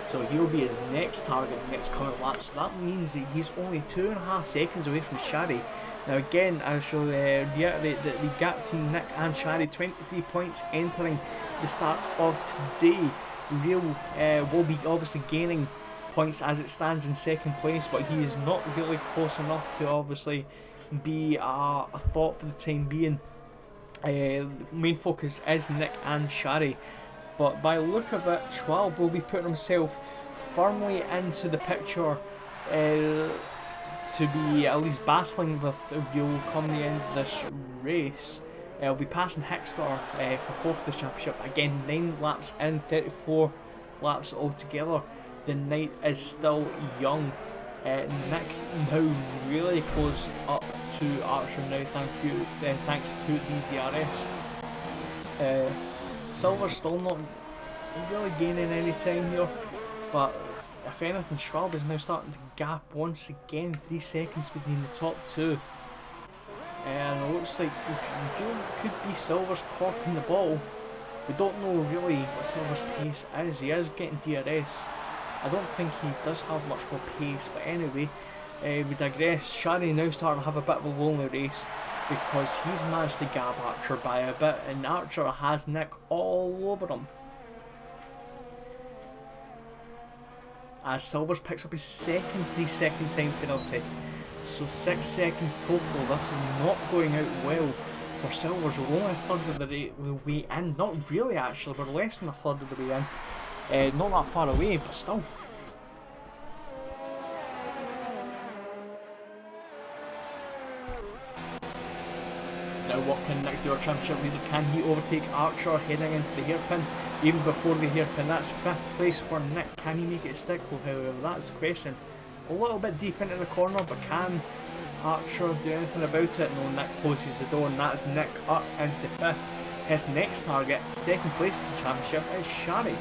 A: so he'll be his next target in the next coming lap. So that means that he's only 2.5 seconds away from Shari. Now again, I shall reiterate that the gap between Nick and Shari, 23 points entering the start of today. Real will be obviously gaining points as it stands in second place, but he is not really close enough to obviously be a thought for the time being. The main focus is Nick and Shari, but by the look of it, Schwab will be putting himself firmly into the picture to be at least battling with Real come the end of this race. He'll be passing Hickstar for fourth of the championship. Again, 9 laps in, 34 laps altogether. The night is still young. Nick now really close up to Archer now, thanks to the DRS. Silver's still not really gaining any time here, but if anything, Schwab is now starting to gap once again, 3 seconds between the top two. And it looks like Real could be Silver's cork in the ball. We don't know really what Silver's pace is. He is getting DRS. I don't think he does have much more pace, but anyway, we digress. Shari now starting to have a bit of a lonely race because he's managed to gap Archer by a bit, and Archer has Nick all over him. As Silvers picks up his second 3-second time penalty, so 6 seconds total. This is not going out well for Silvers. We're only a third of the way in, not really actually, we're less than a third of the way in. Not that far away, but still. Now what can Nick do, our championship leader? Can he overtake Archer heading into the hairpin? Even before the hairpin, that's 5th place for Nick. Can he make it stick? Well, however, that's the question. A little bit deep into the corner, but can Archer do anything about it? No, Nick closes the door, and that's Nick up into 5th. His next target, 2nd place to the championship, is Shari.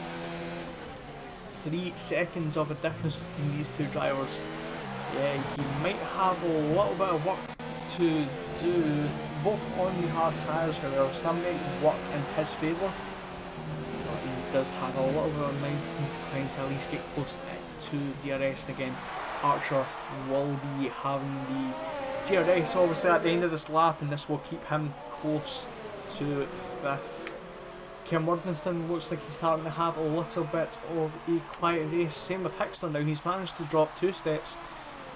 A: 3 seconds of a difference between these two drivers. Yeah, he might have a little bit of work to do, both on the hard tyres, however, so that might work in his favour. But he does have a little bit of mountain to climb to at least get close to DRS, and again, Archer will be having the DRS obviously at the end of this lap, and this will keep him close to 5th. Kim Worthington looks like he's starting to have a little bit of a quiet race. Same with Hickster now, he's managed to drop 2 steps.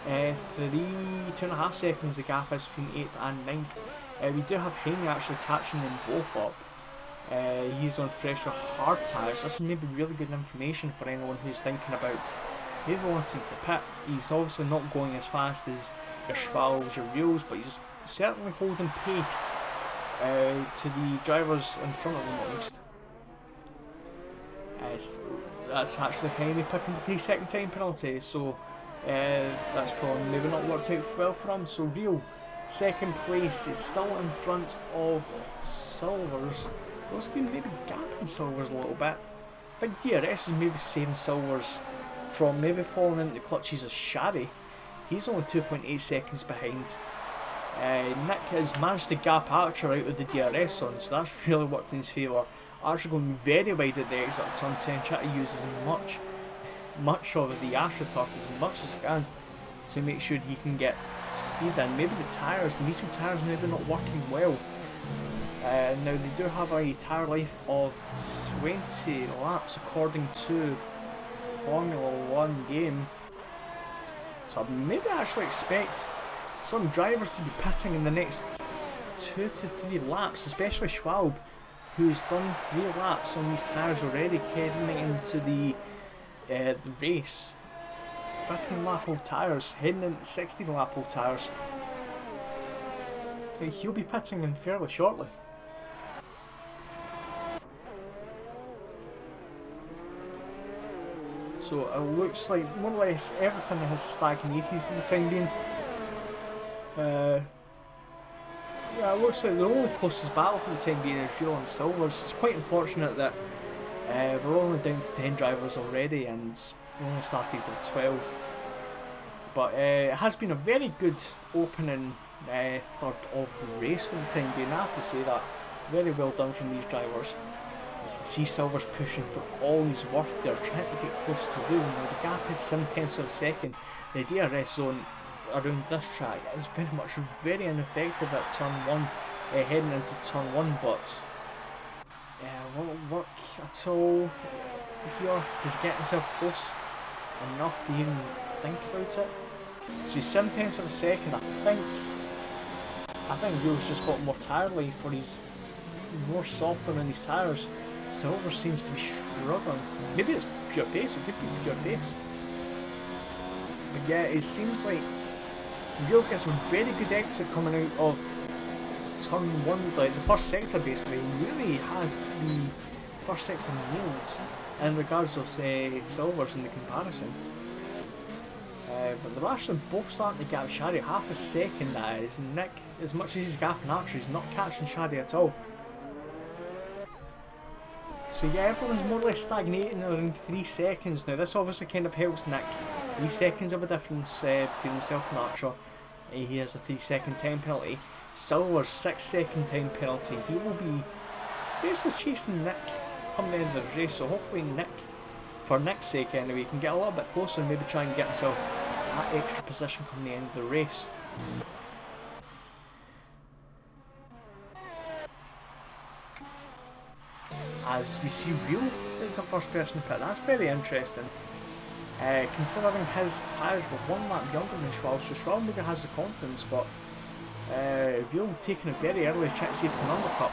A: 2.5 seconds the gap is between 8th and 9th. We do have Haney actually catching them both up. He's on fresher hard tyres. This is maybe really good information for anyone who's thinking about maybe wanting to pit. He's obviously not going as fast as your Schwalbs, your Reals, but he's certainly holding pace to the drivers in front of them at least. So that's actually Jaime picking the 3-second time penalty, so that's probably maybe not worked out well for him. So Real, second place, is still in front of Silvers. Looks like maybe gapping Silvers a little bit. I think DRS is maybe saving Silvers from maybe falling into the clutches of Shari. He's only 2.8 seconds behind. Nick has managed to gap Archer out with the DRS on, so that's really worked in his favour. Archer going very wide at the exit of turn 10, trying to use as much of the AstroTurf as much as he can to make sure he can get speed in. Maybe the medium tyres maybe not working well. Now they do have a tyre life of 20 laps according to Formula 1 game. So I'd maybe actually expect some drivers to be pitting in the next 2 to 3 laps, especially Schwab, who's done 3 laps on these tyres already heading into the race. 15 lap old tyres, heading into 16 lap old tyres. He'll be pitting in fairly shortly. So it looks like more or less everything has stagnated for the time being. Yeah, it looks like the only closest battle for the time being is Real and Silvers. It's quite unfortunate that we're only down to 10 drivers already and we only started at 12. But it has been a very good opening third of the race for the time being. I have to say that. Very well done from these drivers. You can see Silver's pushing for all his worth. They're trying to get close to Real. Now the gap is 7/10 of a second. The DRS zone around this track is very ineffective at turn 1, heading into turn 1, but will it work at all here? Does he get himself close enough to even think about it? So he's 7/10 of a second. I think Real's just got more tyre life, or he's more softer in his tyres. Silver seems to be struggling. Maybe it's pure pace, it could be pure pace. But yeah, it seems like Real gets a very good exit coming out of turn 1, like the first sector basically. He really has the first sector nailed in regards of Silvers in the comparison. But they're actually both starting to gap Shari half a second, that is. Nick, as much as he's gapping Archer, he's not catching Shari at all. So yeah, everyone's more or less stagnating around 3 seconds now. This obviously kind of helps Nick. 3 seconds of a difference between himself and Archer. He has a 3-second time penalty. Silver's 6-second time penalty. He will be basically chasing Nick come the end of the race. So hopefully Nick, for Nick's sake anyway, can get a little bit closer and maybe try and get himself that extra position come the end of the race. As we see Real is the first person to pit. That's very interesting. Considering his tyres were 1 lap younger than Schwab, so Schwab maybe has the confidence, but Real taking a very early check to see if he can undercut.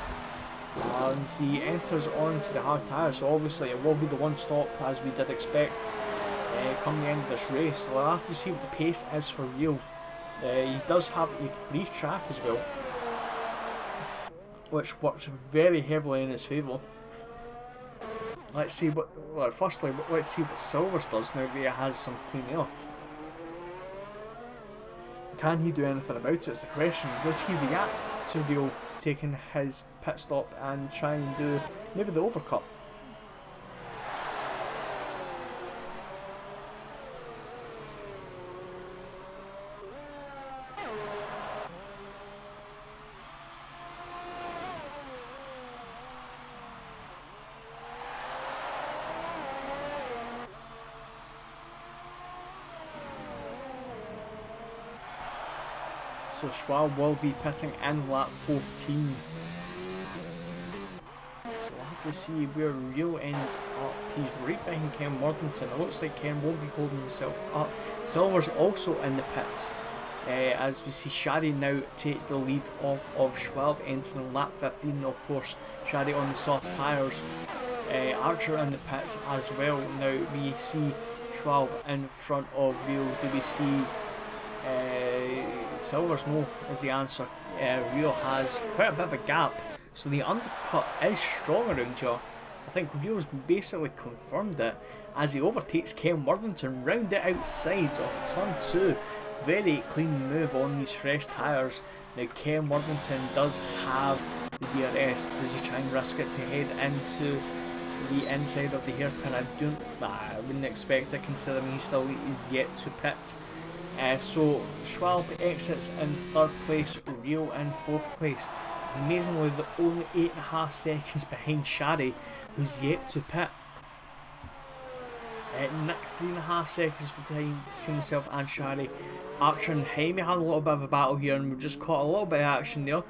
A: And he enters onto the hard tyres, so obviously it will be the one stop as we did expect come the end of this race. So we'll have to see what the pace is for Real. He does have a free track as well, which works very heavily in his favour. Let's see what. Well, firstly, let's see what Silvers does now that he has some clean air. Can he do anything about it? It's the question. Does he react to Real taking his pit stop and try and do maybe the overcut? So Schwab will be pitting in lap 14. So we'll have to see where Real ends up. He's right behind Ken Worthington. It looks like Ken won't be holding himself up. Silver's also in the pits. As we see Shari now take the lead of Schwab entering lap 15. Of course, Shari on the soft tyres. Archer in the pits as well. Now we see Schwab in front of Real. Do we see Silver's? No is the answer. Real has quite a bit of a gap, so the undercut is strong around here. I think Rio's basically confirmed it as he overtakes Ken Worthington round the outside of turn 2. Very clean move on these fresh tyres. Now Ken Worthington does have the DRS. Does he try and risk it to head into the inside of the hairpin? I wouldn't expect it, considering he still is yet to pit. So Schwalbe exits in 3rd place, Rio in 4th place. Amazingly, the only 8.5 seconds behind Shari, who's yet to pit. Nick 3.5 seconds between himself and Shari. Archer and Jaime had a little bit of a battle here, and we've just caught a little bit of action there.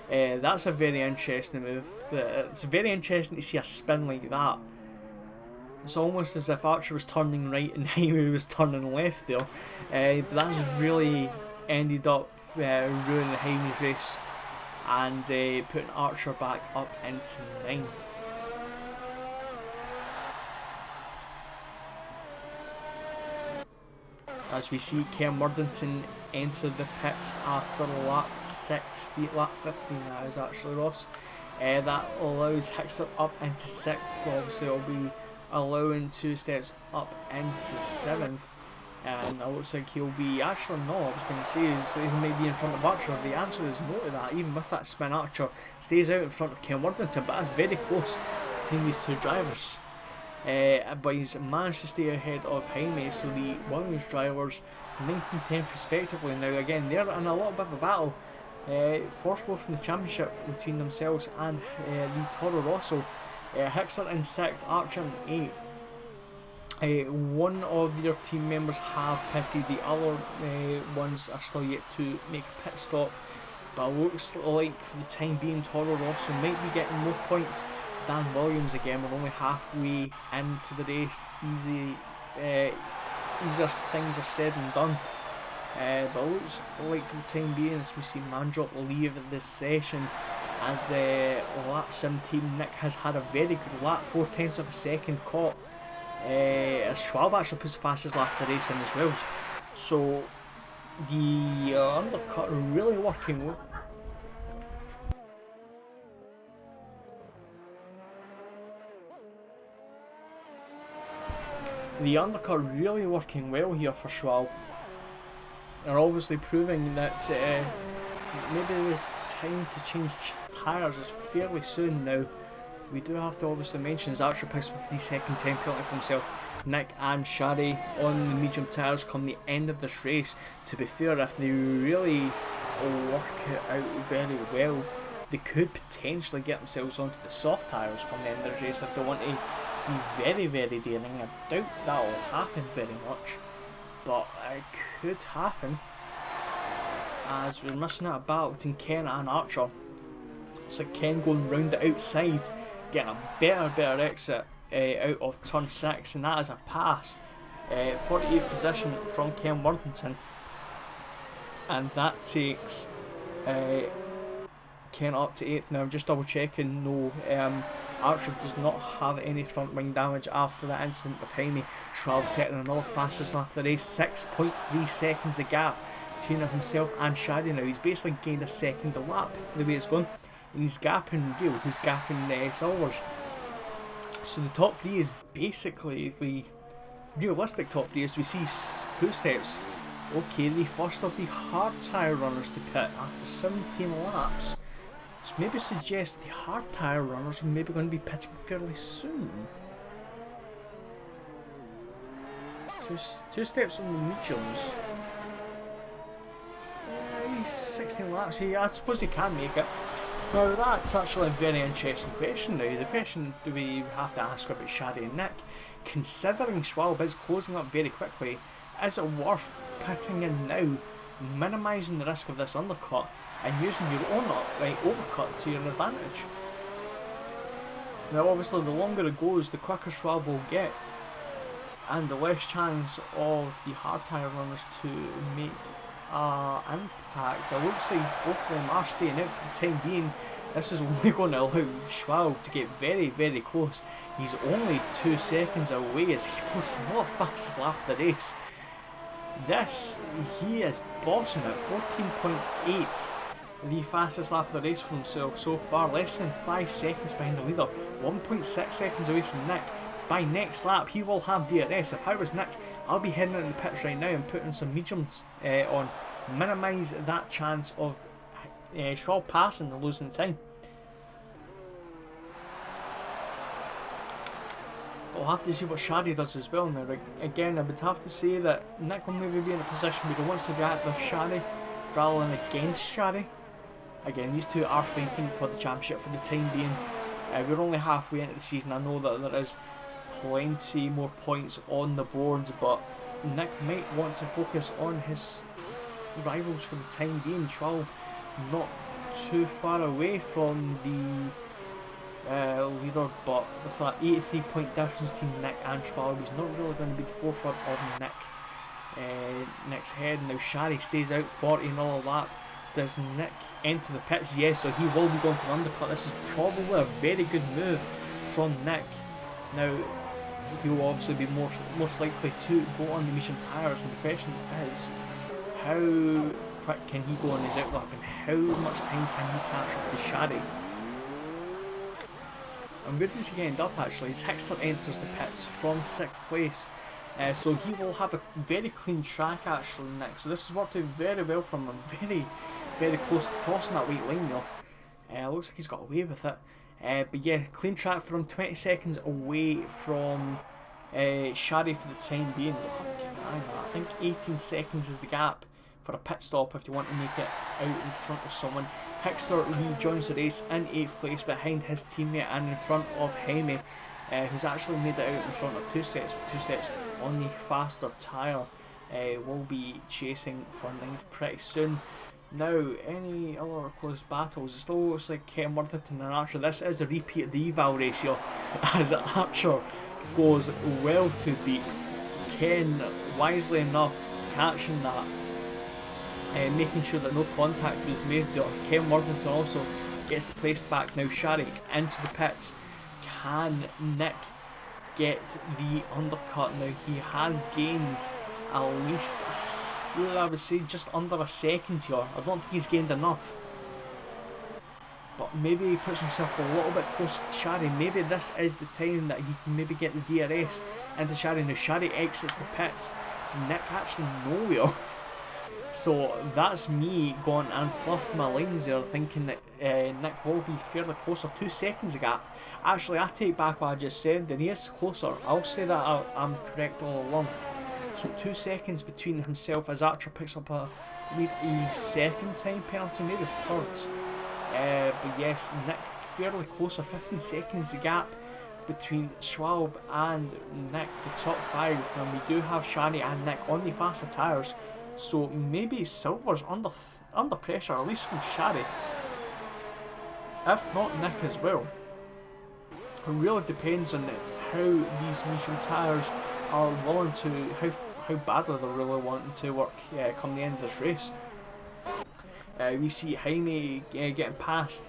A: That's a very interesting move. It's very interesting to see a spin like that. It's almost as if Archer was turning right and Jaime was turning left there. But that's really ended up ruining Jaime's race and putting Archer back up into 9th. As we see Ken Worthington enter the pits after lap 60, lap 15 now is actually, Ross. That allows Hickster up into 6th, obviously it'll be allowing 2 steps up into 7th, and it looks like he'll be, actually no, I was going to say is he may be in front of Archer. The answer is no to that. Even with that spin, Archer stays out in front of Ken Worthington, but that's very close between these two drivers. But he's managed to stay ahead of Jaime, so the Williams drivers 9th and 10th respectively. Now again, they're in a little bit of a battle for 4th in the championship between themselves and the Toro Rosso. Hickster in 6th, Archer in 8th. One of their team members have pitted, the other ones are still yet to make a pit stop, but it looks like for the time being Toro Rosso might be getting more points than Williams. Again, we're only halfway into the race. Easier things are said and done, but it looks like for the time being, as we see Mandrop leave this session, as lap 17 Nick has had a very good lap, 4/10 of a second caught, as Schwalbe actually puts the fastest lap of the race in as well. So the undercut really working well. The undercut really working well here for Schwalbe. They're obviously proving that maybe the time to change tyres is fairly soon now. We do have to obviously mention as Archer picks up a 3-second time penalty for himself. Nick and Shari on the medium tyres come the end of this race. To be fair, if they really work it out very well, they could potentially get themselves onto the soft tyres come the end of the race if they want to be very, very daring. I doubt that will happen very much, but it could happen, as we're missing out a battle between Ken and Archer. It's like Ken going round the outside, getting a better exit out of turn 6, and that is a pass. 48th position from Ken Worthington, and that takes Ken up to 8th. Now I'm just double checking, no, Archer does not have any front wing damage after that incident with Jaime. Schwalbe setting another fastest lap of the race, 6.3 seconds a gap between himself and Shari now. He's basically gained a second a lap the way it's going, and he's gapping Rio, who's gapping Silvers. So the top 3 is basically the realistic top 3, as we see 2 steps. Okay, the first of the hard tyre runners to pit after 17 laps. So maybe suggest the hard tyre runners are maybe going to be pitting fairly soon. Two steps on the mediums. He's 16 laps. I suppose he can make it. Now that's actually a very interesting question now. The question do we have to ask about Shari and Nick. Considering Schwalbe is closing up very quickly, is it worth pitting in now, minimising the risk of this undercut and using your own overcut to your advantage? Now obviously the longer it goes, the quicker Schwalbe will get, and the less chance of the hard tyre runners to make impact. It looks like both of them are staying out for the time being. This is only going to allow Schwalbe to get very, very close. He's only 2 seconds away as he posts another fastest lap of the race. He is bossing at 14.8 the fastest lap of the race for himself so far, less than 5 seconds behind the leader, 1.6 seconds away from Nick. By next lap he will have DRS. If I was Nick, I'll be heading in the pits right now and putting some mediums on, minimise that chance of Schwab passing and losing time. But we'll have to see what Shadi does as well now. Again, I would have to say that Nick will maybe be in a position where he wants to react with Shadi rather than against Shadi. Again, these two are fighting for the championship for the time being. We're only halfway into the season. I know that there is plenty more points on the board, but Nick might want to focus on his rivals for the time being. Schwab not too far away from the leader, but with that 83 point difference between Nick and Schwab, he's not really going to be the forefront of Nick's head. Now Shari stays out 40 another lap. Does Nick enter the pits? Yes, so he will be going for the undercut. This is probably a very good move from Nick. Now he will obviously be most likely to go on the medium tyres, and the question is how quick can he go on his outlap and how much time can he catch up to Shadi. And where does he end up actually? As Hickster enters the pits from 6th place. So he will have a very clean track actually next. So this has worked out very well from him. Very, very close to crossing that white line though. Looks like he's got away with it. But yeah, clean track for him, 20 seconds away from Shari for the time being. We'll have to keep an eye on that. I think 18 seconds is the gap for a pit stop if you want to make it out in front of someone. Hickster rejoins the race in 8th place behind his teammate and in front of Jaime, who's actually made it out in front of two sets on the faster tyre. Will be chasing for 9th pretty soon. Now, any other close battles? It still looks like Ken Worthington and Archer. This is a repeat of the eval race here, as Archer goes well to beat. Ken, wisely enough, catching that, making sure that no contact was made there. Ken Worthington also gets placed back. Now Shari into the pits. Can Nick get the undercut? Now he has gains at least, I would say, just under a second here. I don't think he's gained enough, but maybe he puts himself a little bit closer to Shari. Maybe this is the time that he can maybe get the DRS into Shari. Now Shari exits the pits, Nick actually nowhere. So that's me going and fluffed my lines there, thinking that Nick will be fairly closer. 2 seconds a gap. Actually, I take back what I just said, and he is closer. I'll say that I'm correct all along. So 2 seconds between himself as Archer picks up a 2nd time penalty, maybe 3rd. But yes, Nick fairly closer. 15 seconds the gap between Schwab and Nick, the top 5, and we do have Shani and Nick on the faster tyres. So maybe Silver's under pressure, at least from Shari. If not Nick as well. It really depends on how these medium tyres are willing to, how badly they're really wanting to work come the end of this race. We see Jaime getting past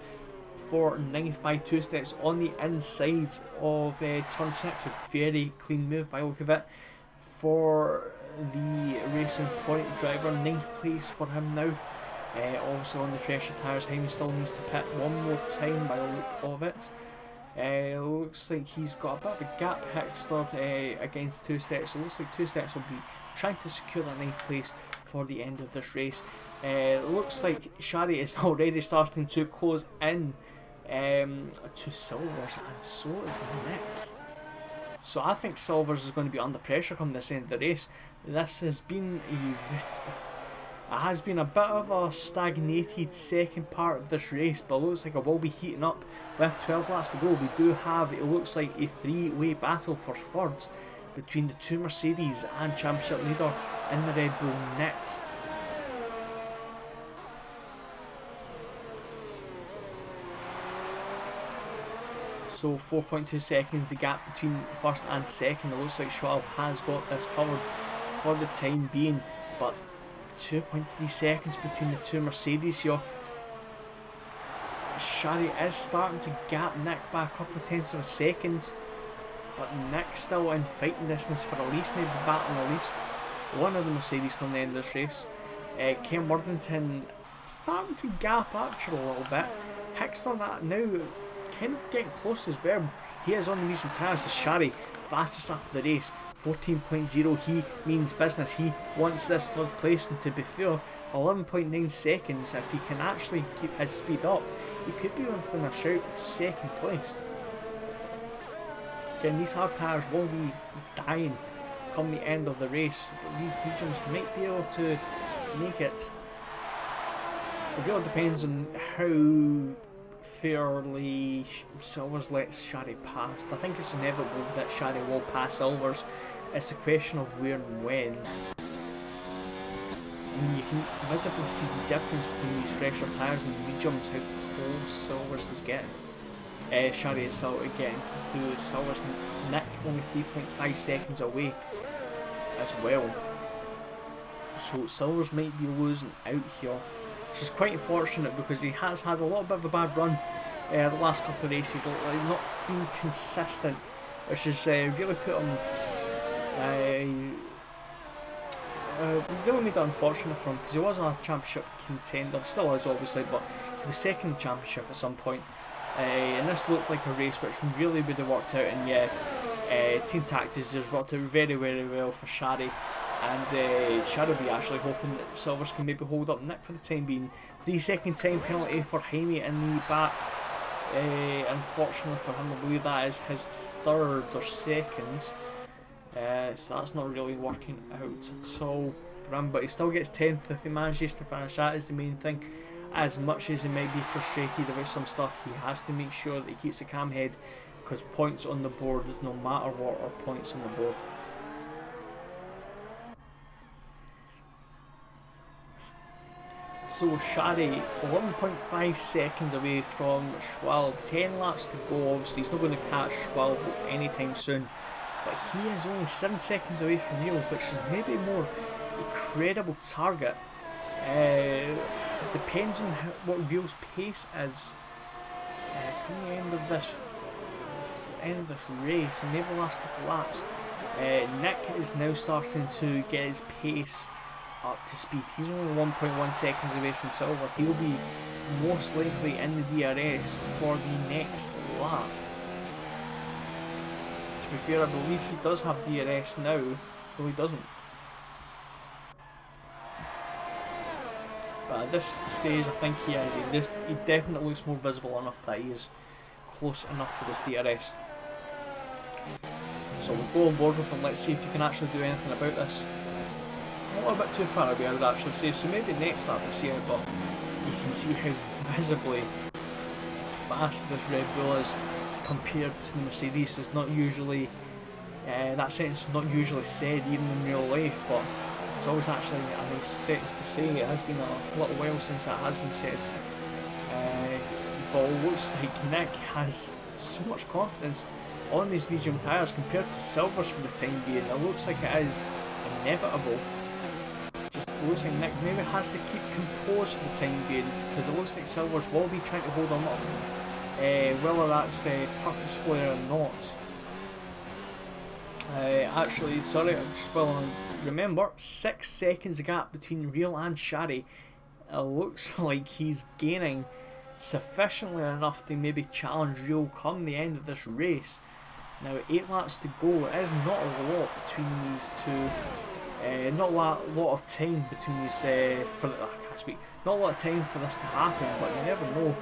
A: for 9th by 2 steps on the inside of turn 6. A very clean move by the look of it for the Racing Point driver. 9th place for him now. Also on the fresher tyres. Jaime still needs to pit one more time by the look of it. Looks like he's got a bit of a gap. Hickster against 2 steps. So looks like 2 steps will be trying to secure that 9th place for the end of this race. Looks like Shari is already starting to close in to Silvers, and so is Nick. So I think Silvers is going to be under pressure come this end of the race. This has been a bit of a stagnated second part of this race, but it looks like it will be heating up with 12 laps to go. We do have, it looks like, a 3-way battle for 3rd between the 2 Mercedes and championship leader in the Red Bull, Nick. So 4.2 seconds the gap between 1st and 2nd. It looks like Schwab has got this covered for the time being, but 2.3 seconds between the 2 Mercedes here. Shari is starting to gap Nick by a couple of tenths of a second, but Nick's still in fighting distance for at least maybe battling at least one of the Mercedes come the end of this race. Ken Worthington starting to gap Archer a little bit. Hickster that now kind of getting close as well. He is on the medium tyres as Shari, fastest lap of the race, 14.0. He means business. He wants this third place, and to be fair, 11.9 seconds. If he can actually keep his speed up, he could be within a shout of second place. Again, these hard tyres will be dying come the end of the race, but these mediums might be able to make it. It really depends on how fairly Silvers lets Shari pass. I think it's inevitable that Shari will pass Silvers. It's a question of where and when. And you can visibly see the difference between these fresher tyres and the mediums, how close Silvers is getting. Shari is still getting to Silvers. Nick only 3.5 seconds away as well. So Silvers might be losing out here, which is quite unfortunate because he has had a little bit of a bad run the last couple of races, like not being consistent, which has really put him, really made it unfortunate for him, because he was a championship contender, still is obviously, but he was second in the championship at some point, and this looked like a race which really would have worked out, and yeah, Team Tactics has worked out very well for Shari. And Shari will be actually hoping that Silvers can maybe hold up Nick for the time being. 3-second time penalty for Jaime in the back. Unfortunately for him, I believe that is his third or second. So that's not really working out at all for him. But he still gets 10th if he manages to finish. That is the main thing. As much as he might be frustrated about some stuff, he has to make sure that he keeps a calm head, because points on the board, no matter what, are points on the board. So Shari, 11.5 seconds away from Schwalb, 10 laps to go. Obviously he's not going to catch Schwalb anytime soon, but he is only 7 seconds away from Neil, which is maybe more a credible target. Depends on what Neil's pace is come the end of this race, and maybe the last couple of laps. Nick is now starting to get his pace up to speed. He's only 1.1 seconds away from Silver. He'll be most likely in the DRS for the next lap. To be fair, I believe he does have DRS now, though he doesn't. But at this stage, I think he is. He definitely looks more visible enough that he is close enough for this DRS. So we'll go on board with him. Let's see if he can actually do anything about this. A little bit too far away, I would actually say, so maybe next lap we'll see it, but you can see how visibly fast this Red Bull is compared to the Mercedes. It's not usually, that sentence is not usually said even in real life, but it's always actually a nice sentence to say. It has been a little while since that has been said. But it looks like Nick has so much confidence on these medium tyres compared to Silvers for the time being. It looks like it is inevitable. Just looks like Nick maybe has to keep composed for the time being, because it looks like Silvers will be trying to hold him up, whether that's purposefully or not. Actually, sorry, I just will remember, 6 seconds gap between Real and Shari. It looks like he's gaining sufficiently enough to maybe challenge Real come the end of this race. Now 8 laps to go. It is not a lot between these two. Not a lot of time between these. Not a lot of time for this to happen, but you never know.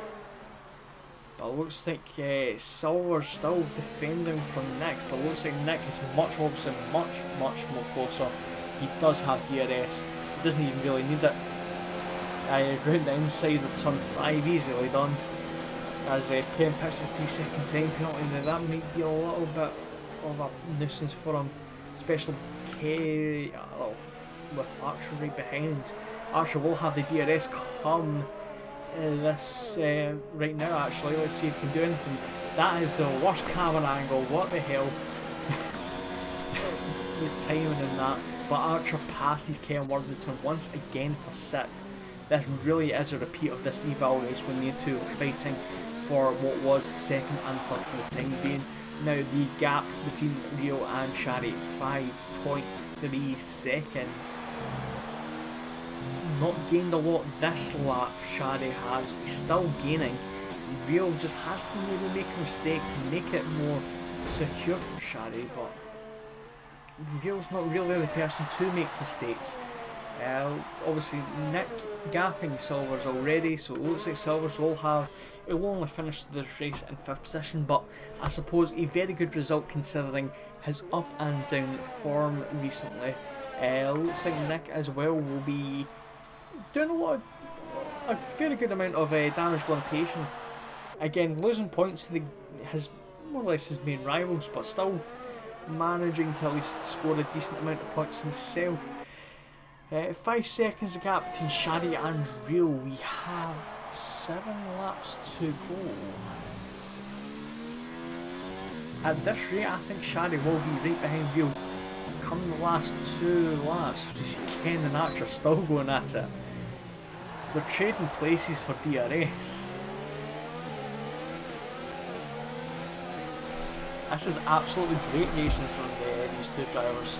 A: But it looks like Silver's still defending from Nick, but it looks like Nick is obviously much more closer. He does have DRS. He doesn't even really need it. Round the inside of turn 5, easily done. As Ken picks with 3-second time penalty. Now that might be a little bit of a nuisance for him, especially with Archer right behind. Archer will have the DRS come this right now. Actually, let's see if he can do anything. That is the worst camera angle. What the hell? The timing in that. But Archer passes Ken Worthington once again for 6th. This really is a repeat of this eval race when the two were fighting for what was second and third for the time being. Now the gap between Rio and Shari, 5.3 seconds. not gained a lot this lap, Shadi has, but he's still gaining. Real just has to maybe make a mistake to make it more secure for Shadi, but Real's not really the person to make mistakes. Obviously Nick gapping Silvers already, so it looks like Silvers will only finish this race in 5th position, but I suppose a very good result considering his up and down form recently. Looks like Nick as well will be doing a very good amount of damage limitation. Again, losing points to his more or less his main rivals, but still managing to at least score a decent amount of points himself. 5 seconds the gap between Shadi and Real. We have 7 laps to go. At this rate, I think Shadi will be right behind Real come the last 2 laps. You see Ken and Archer still going at it. They're trading places for DRS. This is absolutely great racing from these 2 drivers.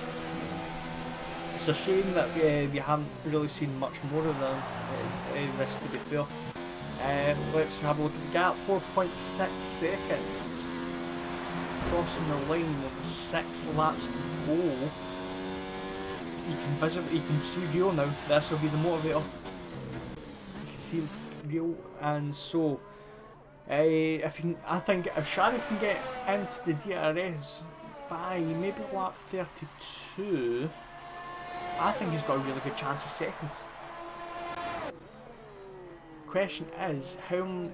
A: It's a shame that we haven't really seen much more of them this, to be fair. Let's have a look at the gap. 4.6 seconds. Crossing the line with 6 laps to go. You can see Rio now. This will be the motivator. You can see Rio, and so I think if Shadi can get into the DRS by maybe lap 32, I think he's got a really good chance of second. Question is, how long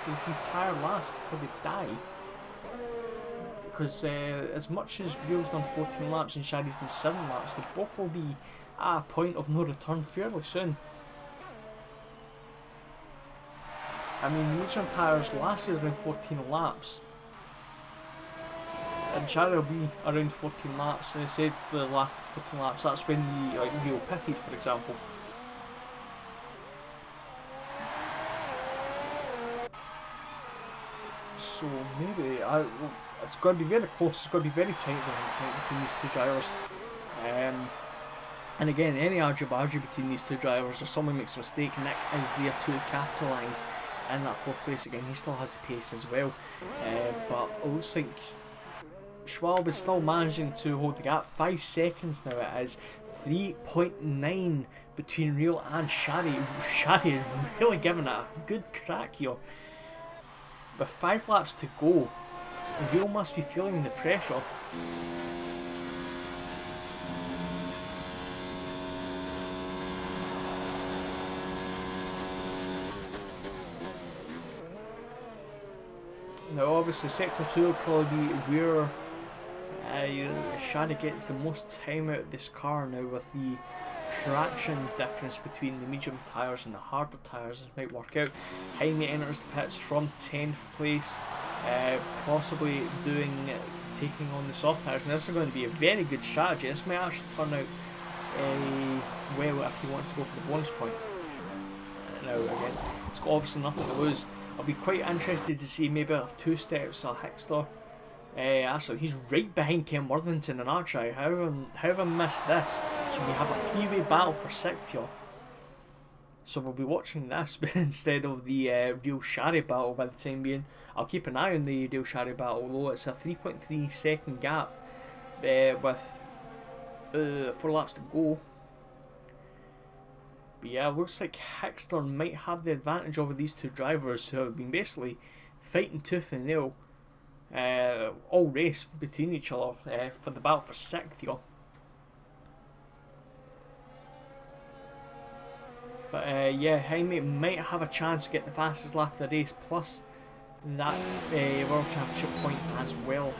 A: does these tyres last before they die? Because as much as Real's done 14 laps and Shadi's done 7 laps, they both will be at a point of no return fairly soon. I mean, medium tyres lasted around 14 laps. And Shadi will be around 14 laps, and I said the last 14 laps, that's when the Real pitted, for example. So maybe it's going to be very close. It's going to be very tight between these 2 drivers. And again, any argy-bargy between these 2 drivers, if someone makes a mistake, Nick is there to capitalise in that 4th place again. He still has the pace as well. But it looks like Schwab is still managing to hold the gap. 5 seconds now it is. 3.9 between Real and Shadi. Shadi is really giving it a good crack here. With 5 laps to go, Real must be feeling the pressure. Now obviously sector 2 will probably be where Shadi gets the most time out of this car now, with the traction difference between the medium tyres and the harder tyres. This might work out. Jaime enters the pits from 10th place, possibly taking on the soft tyres. Now this is going to be a very good strategy. This might actually turn out well if he wants to go for the bonus point. Now again, it's got obviously nothing to lose. I'll be quite interested to see maybe 2 steps of Hickster. Actually, he's right behind Ken Worthington and Archer. How have I missed this? So we have a 3-way battle for 6th here. So we'll be watching this instead of the Real Shadi battle by the time being. I'll keep an eye on the Real Shadi battle, although it's a 3.3 second gap with 4 laps to go. But yeah, it looks like Hickster might have the advantage over these 2 drivers who have been basically fighting tooth and nail all race between each other for the battle for 6th here. But yeah, Jaime might have a chance to get the fastest lap of the race, plus that World Championship point as well.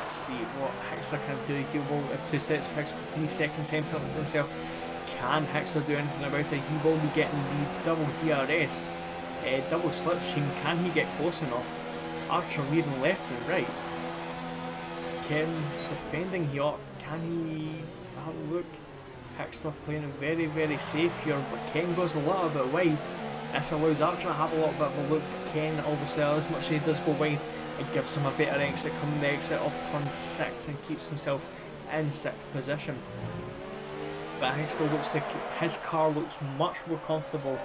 A: Let's see what Hickster can do. He will, if 2 sets picks up a 3 second time penalty for himself. Can Hickster do anything about it? He will be getting the double DRS, double slipstream. Can he get close enough? Archer leaving left and right. Ken defending here. Can he have a look? Hickster playing it very, very safe here, but Ken goes a little bit wide. This allows Archer to have a little bit of a look, but Ken obviously, as much as he does go wide, it gives him a better exit coming the exit of turn 6 and keeps himself in 6th position. But Hextall looks like his car looks much more comfortable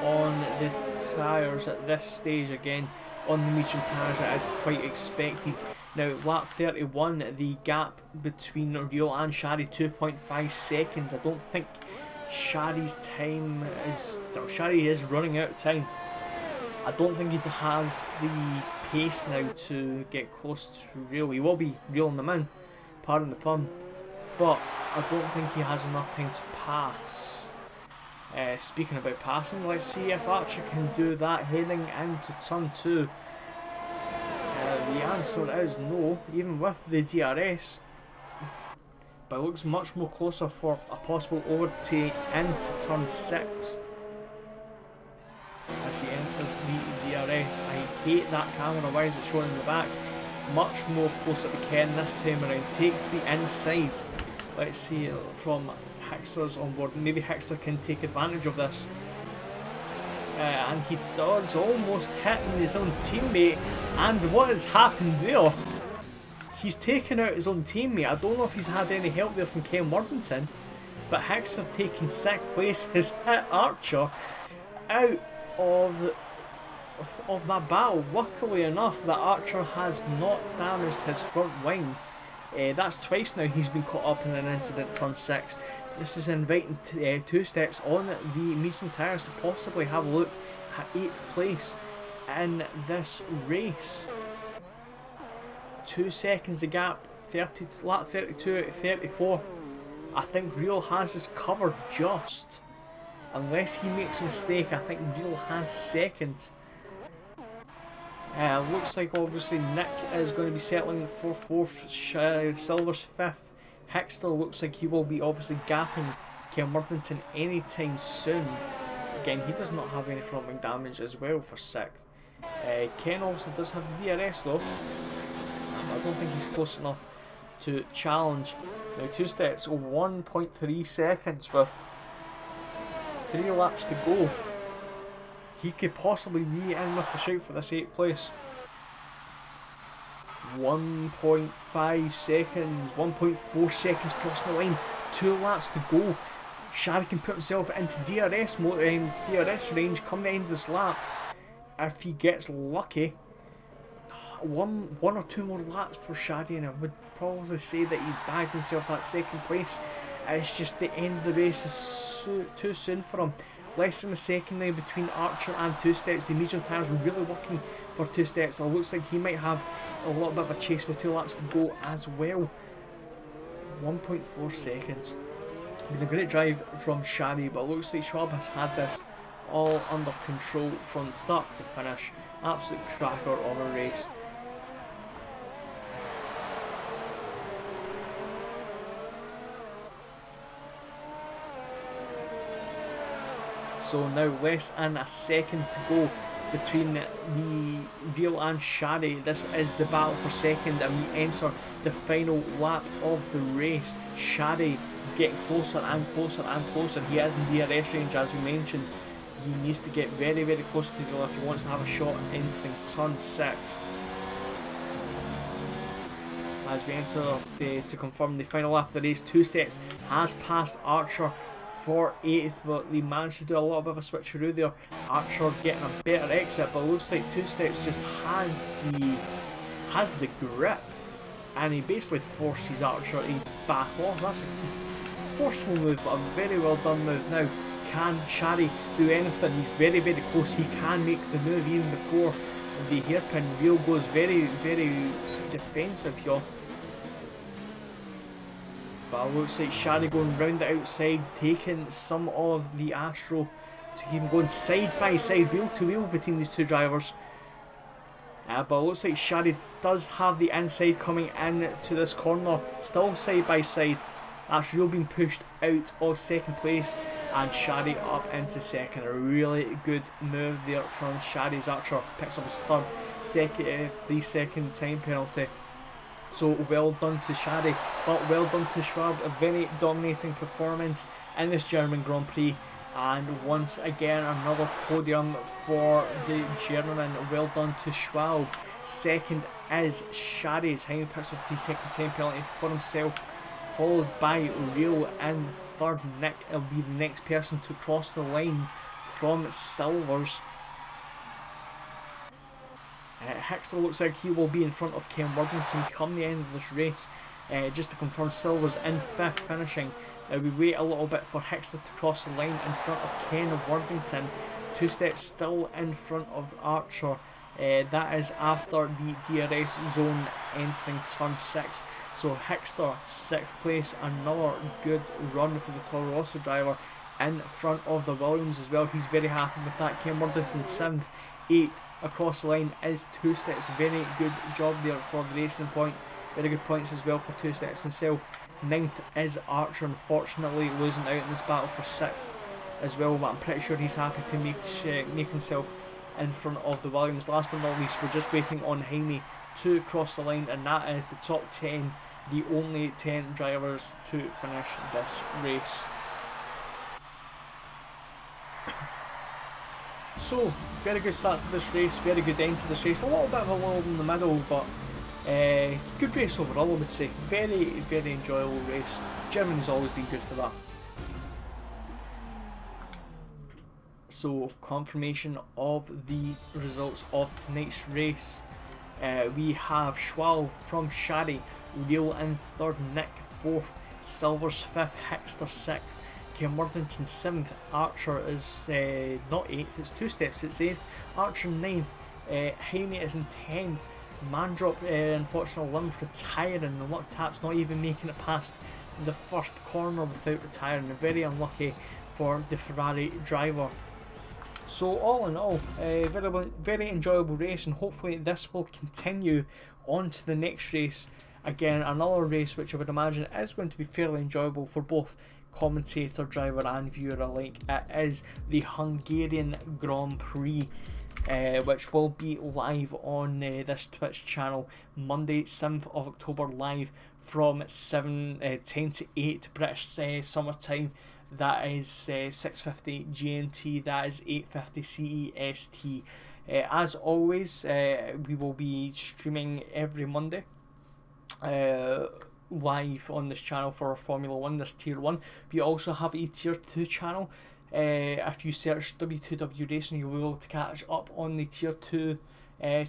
A: on the tyres at this stage. Again, on the medium tyres, it is quite expected. Now, lap 31, the gap between Real and Shaddy, 2.5 seconds. I don't think Shaddy's time is... Shaddy is running out of time. I don't think he has the pace now to get close to Real. He will be reeling them in, pardon the pun, but I don't think he has enough time to pass. Speaking about passing, let's see if Archer can do that heading into turn 2. The answer is no, even with the DRS, but it looks much more closer for a possible overtake into turn 6. As he enters the DRS, I hate that camera, why is it showing in the back? Much more closer to Ken this time around, takes the inside. Let's see from Hexter's on board, maybe Hexter can take advantage of this. And he does, almost hitting his own teammate, and what has happened there? He's taken out his own teammate. I don't know if he's had any help there from Ken Worthington, but Hexter taking 6th place has hit Archer out of that battle. Luckily enough that Archer has not damaged his front wing. That's twice now he's been caught up in an incident turn 6. This is inviting 2 steps on the medium tyres to possibly have a look at 8th place in this race. 2 seconds the gap, lap 32 out of 34. I think Real has this covered just. Unless he makes a mistake, I think Real has 2nd. Looks like obviously Nick is going to be settling for 4th, Silver's 5th. Hexter looks like he will be obviously gapping Ken Worthington anytime soon. Again, he does not have any front wing damage as well for 6th. Ken obviously does have the DRS though. I don't think he's close enough to challenge. Now 2 steps, 1.3 seconds with 3 laps to go. He could possibly be in with a shout for this 8th place. 1.5 seconds, 1.4 seconds crossing the line, 2 laps to go. Shaddy can put himself into DRS range come the end of this lap. If he gets lucky, one or two more laps for Shaddy, and I would probably say that he's bagged himself that 2nd place. It's just the end of the race is too soon for him. Less than a second now between Archer and 2 steps. The medium tyres are really working for 2 steps. It looks like he might have a little bit of a chase with 2 laps to go as well. 1.4 seconds. Been a great drive from Shaddy, but it looks like Schwab has had this all under control from start to finish. Absolute cracker of a race. So now less than a second to go between the Real and Shaddy. This is the battle for 2nd, and we enter the final lap of the race. Shaddy is getting closer and closer and closer. He is in DRS range, as we mentioned. He needs to get very, very close to Real if he wants to have a shot entering turn 6. As we enter to confirm the final lap of the race, 2 steps has passed Archer for 8th, but they managed to do a little bit of a switcheroo there. Archer getting a better exit, but it looks like 2 steps just has the grip, and he basically forces Archer to back off. That's a forceful move, but a very well done move. Now, can Shaddy do anything? He's very, very close. He can make the move even before the hairpin. Real goes very, very defensive here. But it looks like Shaddy going round the outside, taking some of the Astro to keep him going side by side, wheel to wheel between these 2 drivers. But it looks like Shaddy does have the inside coming in to this corner, still side by side. That's Real being pushed out of 2nd place, and Shaddy up into 2nd. A really good move there from Shaddy's Archer. Picks up his 3rd 3-second time penalty. So well done to Shaddy, but well done to Schwab. A very dominating performance in this German Grand Prix. And once again, another podium for the German. Well done to Schwab. Second is Shaddy's. Jaime picks up the second 10 penalty for himself, followed by Real in third. Nick will be the next person to cross the line from Silvers. Hickster looks like he will be in front of Ken Worthington come the end of this race. Just to confirm, Silvers in 5th finishing. We wait a little bit for Hickster to cross the line in front of Ken Worthington. 2 steps still in front of Archer. That is after the DRS zone entering turn 6. So Hickster 6th place, another good run for the Toro Rosso driver in front of the Williams as well. He's very happy with that. Ken Worthington 7th, 8th across the line is 2 steps. Very good job there for the Racing Point. Very good points as well for 2 steps himself. 9th is Archer, unfortunately losing out in this battle for 6th as well, but I'm pretty sure he's happy to make himself in front of the Williams. Last but not least, we're just waiting on Jaime to cross the line, and that is the top 10, the only 10 drivers to finish this race. So, very good start to this race, very good end to this race. A little bit of a lull in the middle, but good race overall, I would say. Very, very enjoyable race. Germany's always been good for that. So, confirmation of the results of tonight's race. We have Schwal from Shaddy, Real in 3rd, Nick 4th, Silvers 5th, Hickster 6th, Ken Worthington 7th, Archer is not 8th, it's 2 steps, it's 8th, Archer 9th, Jaime is in 10th, Mandrop unfortunately limbs retiring, the luck tap's not even making it past the first corner without retiring. Very unlucky for the Ferrari driver. So all in all, very enjoyable race, and hopefully this will continue on to the next race. Again, another race which I would imagine is going to be fairly enjoyable for both commentator, driver and viewer alike. It is the Hungarian Grand Prix, which will be live on this Twitch channel Monday 7th of October, live from 10 to 8 British summer time. That is 6:50 GMT, that is 8:50 CEST. As always, we will be streaming every Monday live on this channel for Formula 1, this Tier 1. We also have a Tier 2 channel. If you search W2W Racing, you'll be able to catch up on the Tier 2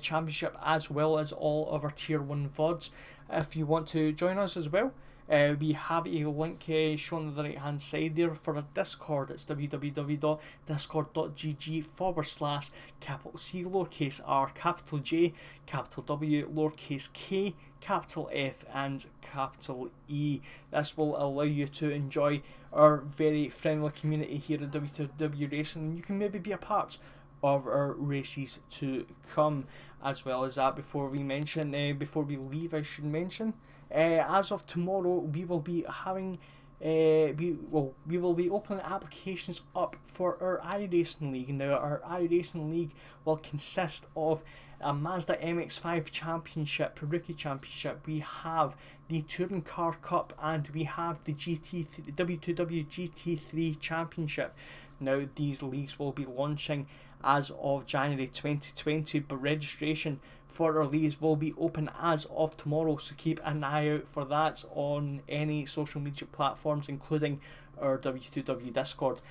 A: championship, as well as all of our Tier 1 VODs. If you want to join us as well, we have a link shown on the right hand side there for a Discord. It's www.discord.gg/capital C lowercase r capital J capital W lowercase k capital F and capital E. This will allow you to enjoy our very friendly community here at W2W Racing. You can maybe be a part of our races to come. As well as that, before we leave, I should mention, as of tomorrow, we will be having we will be opening applications up for our iRacing League. Now, our iRacing League will consist of a Mazda MX-5 Championship, Rookie Championship. We have the Touring Car Cup, and we have the W2W GT3 Championship. Now, these leagues will be launching as of January 2020, but registration for our leagues will be open as of tomorrow, so keep an eye out for that on any social media platforms, including our W2W Discord.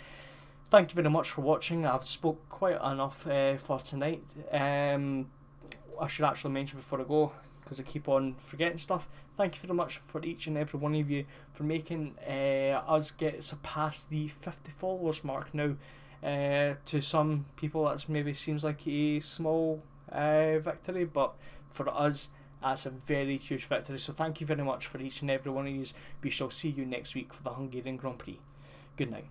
A: Thank you very much for watching. I've spoke quite enough for tonight. I should actually mention before I go, because I keep on forgetting stuff. Thank you very much for each and every one of you for making us get surpassed the 50 followers mark now. To some people that maybe seems like a small victory, but for us that's a very huge victory. So thank you very much for each and every one of you. We shall see you next week for the Hungarian Grand Prix. Good night.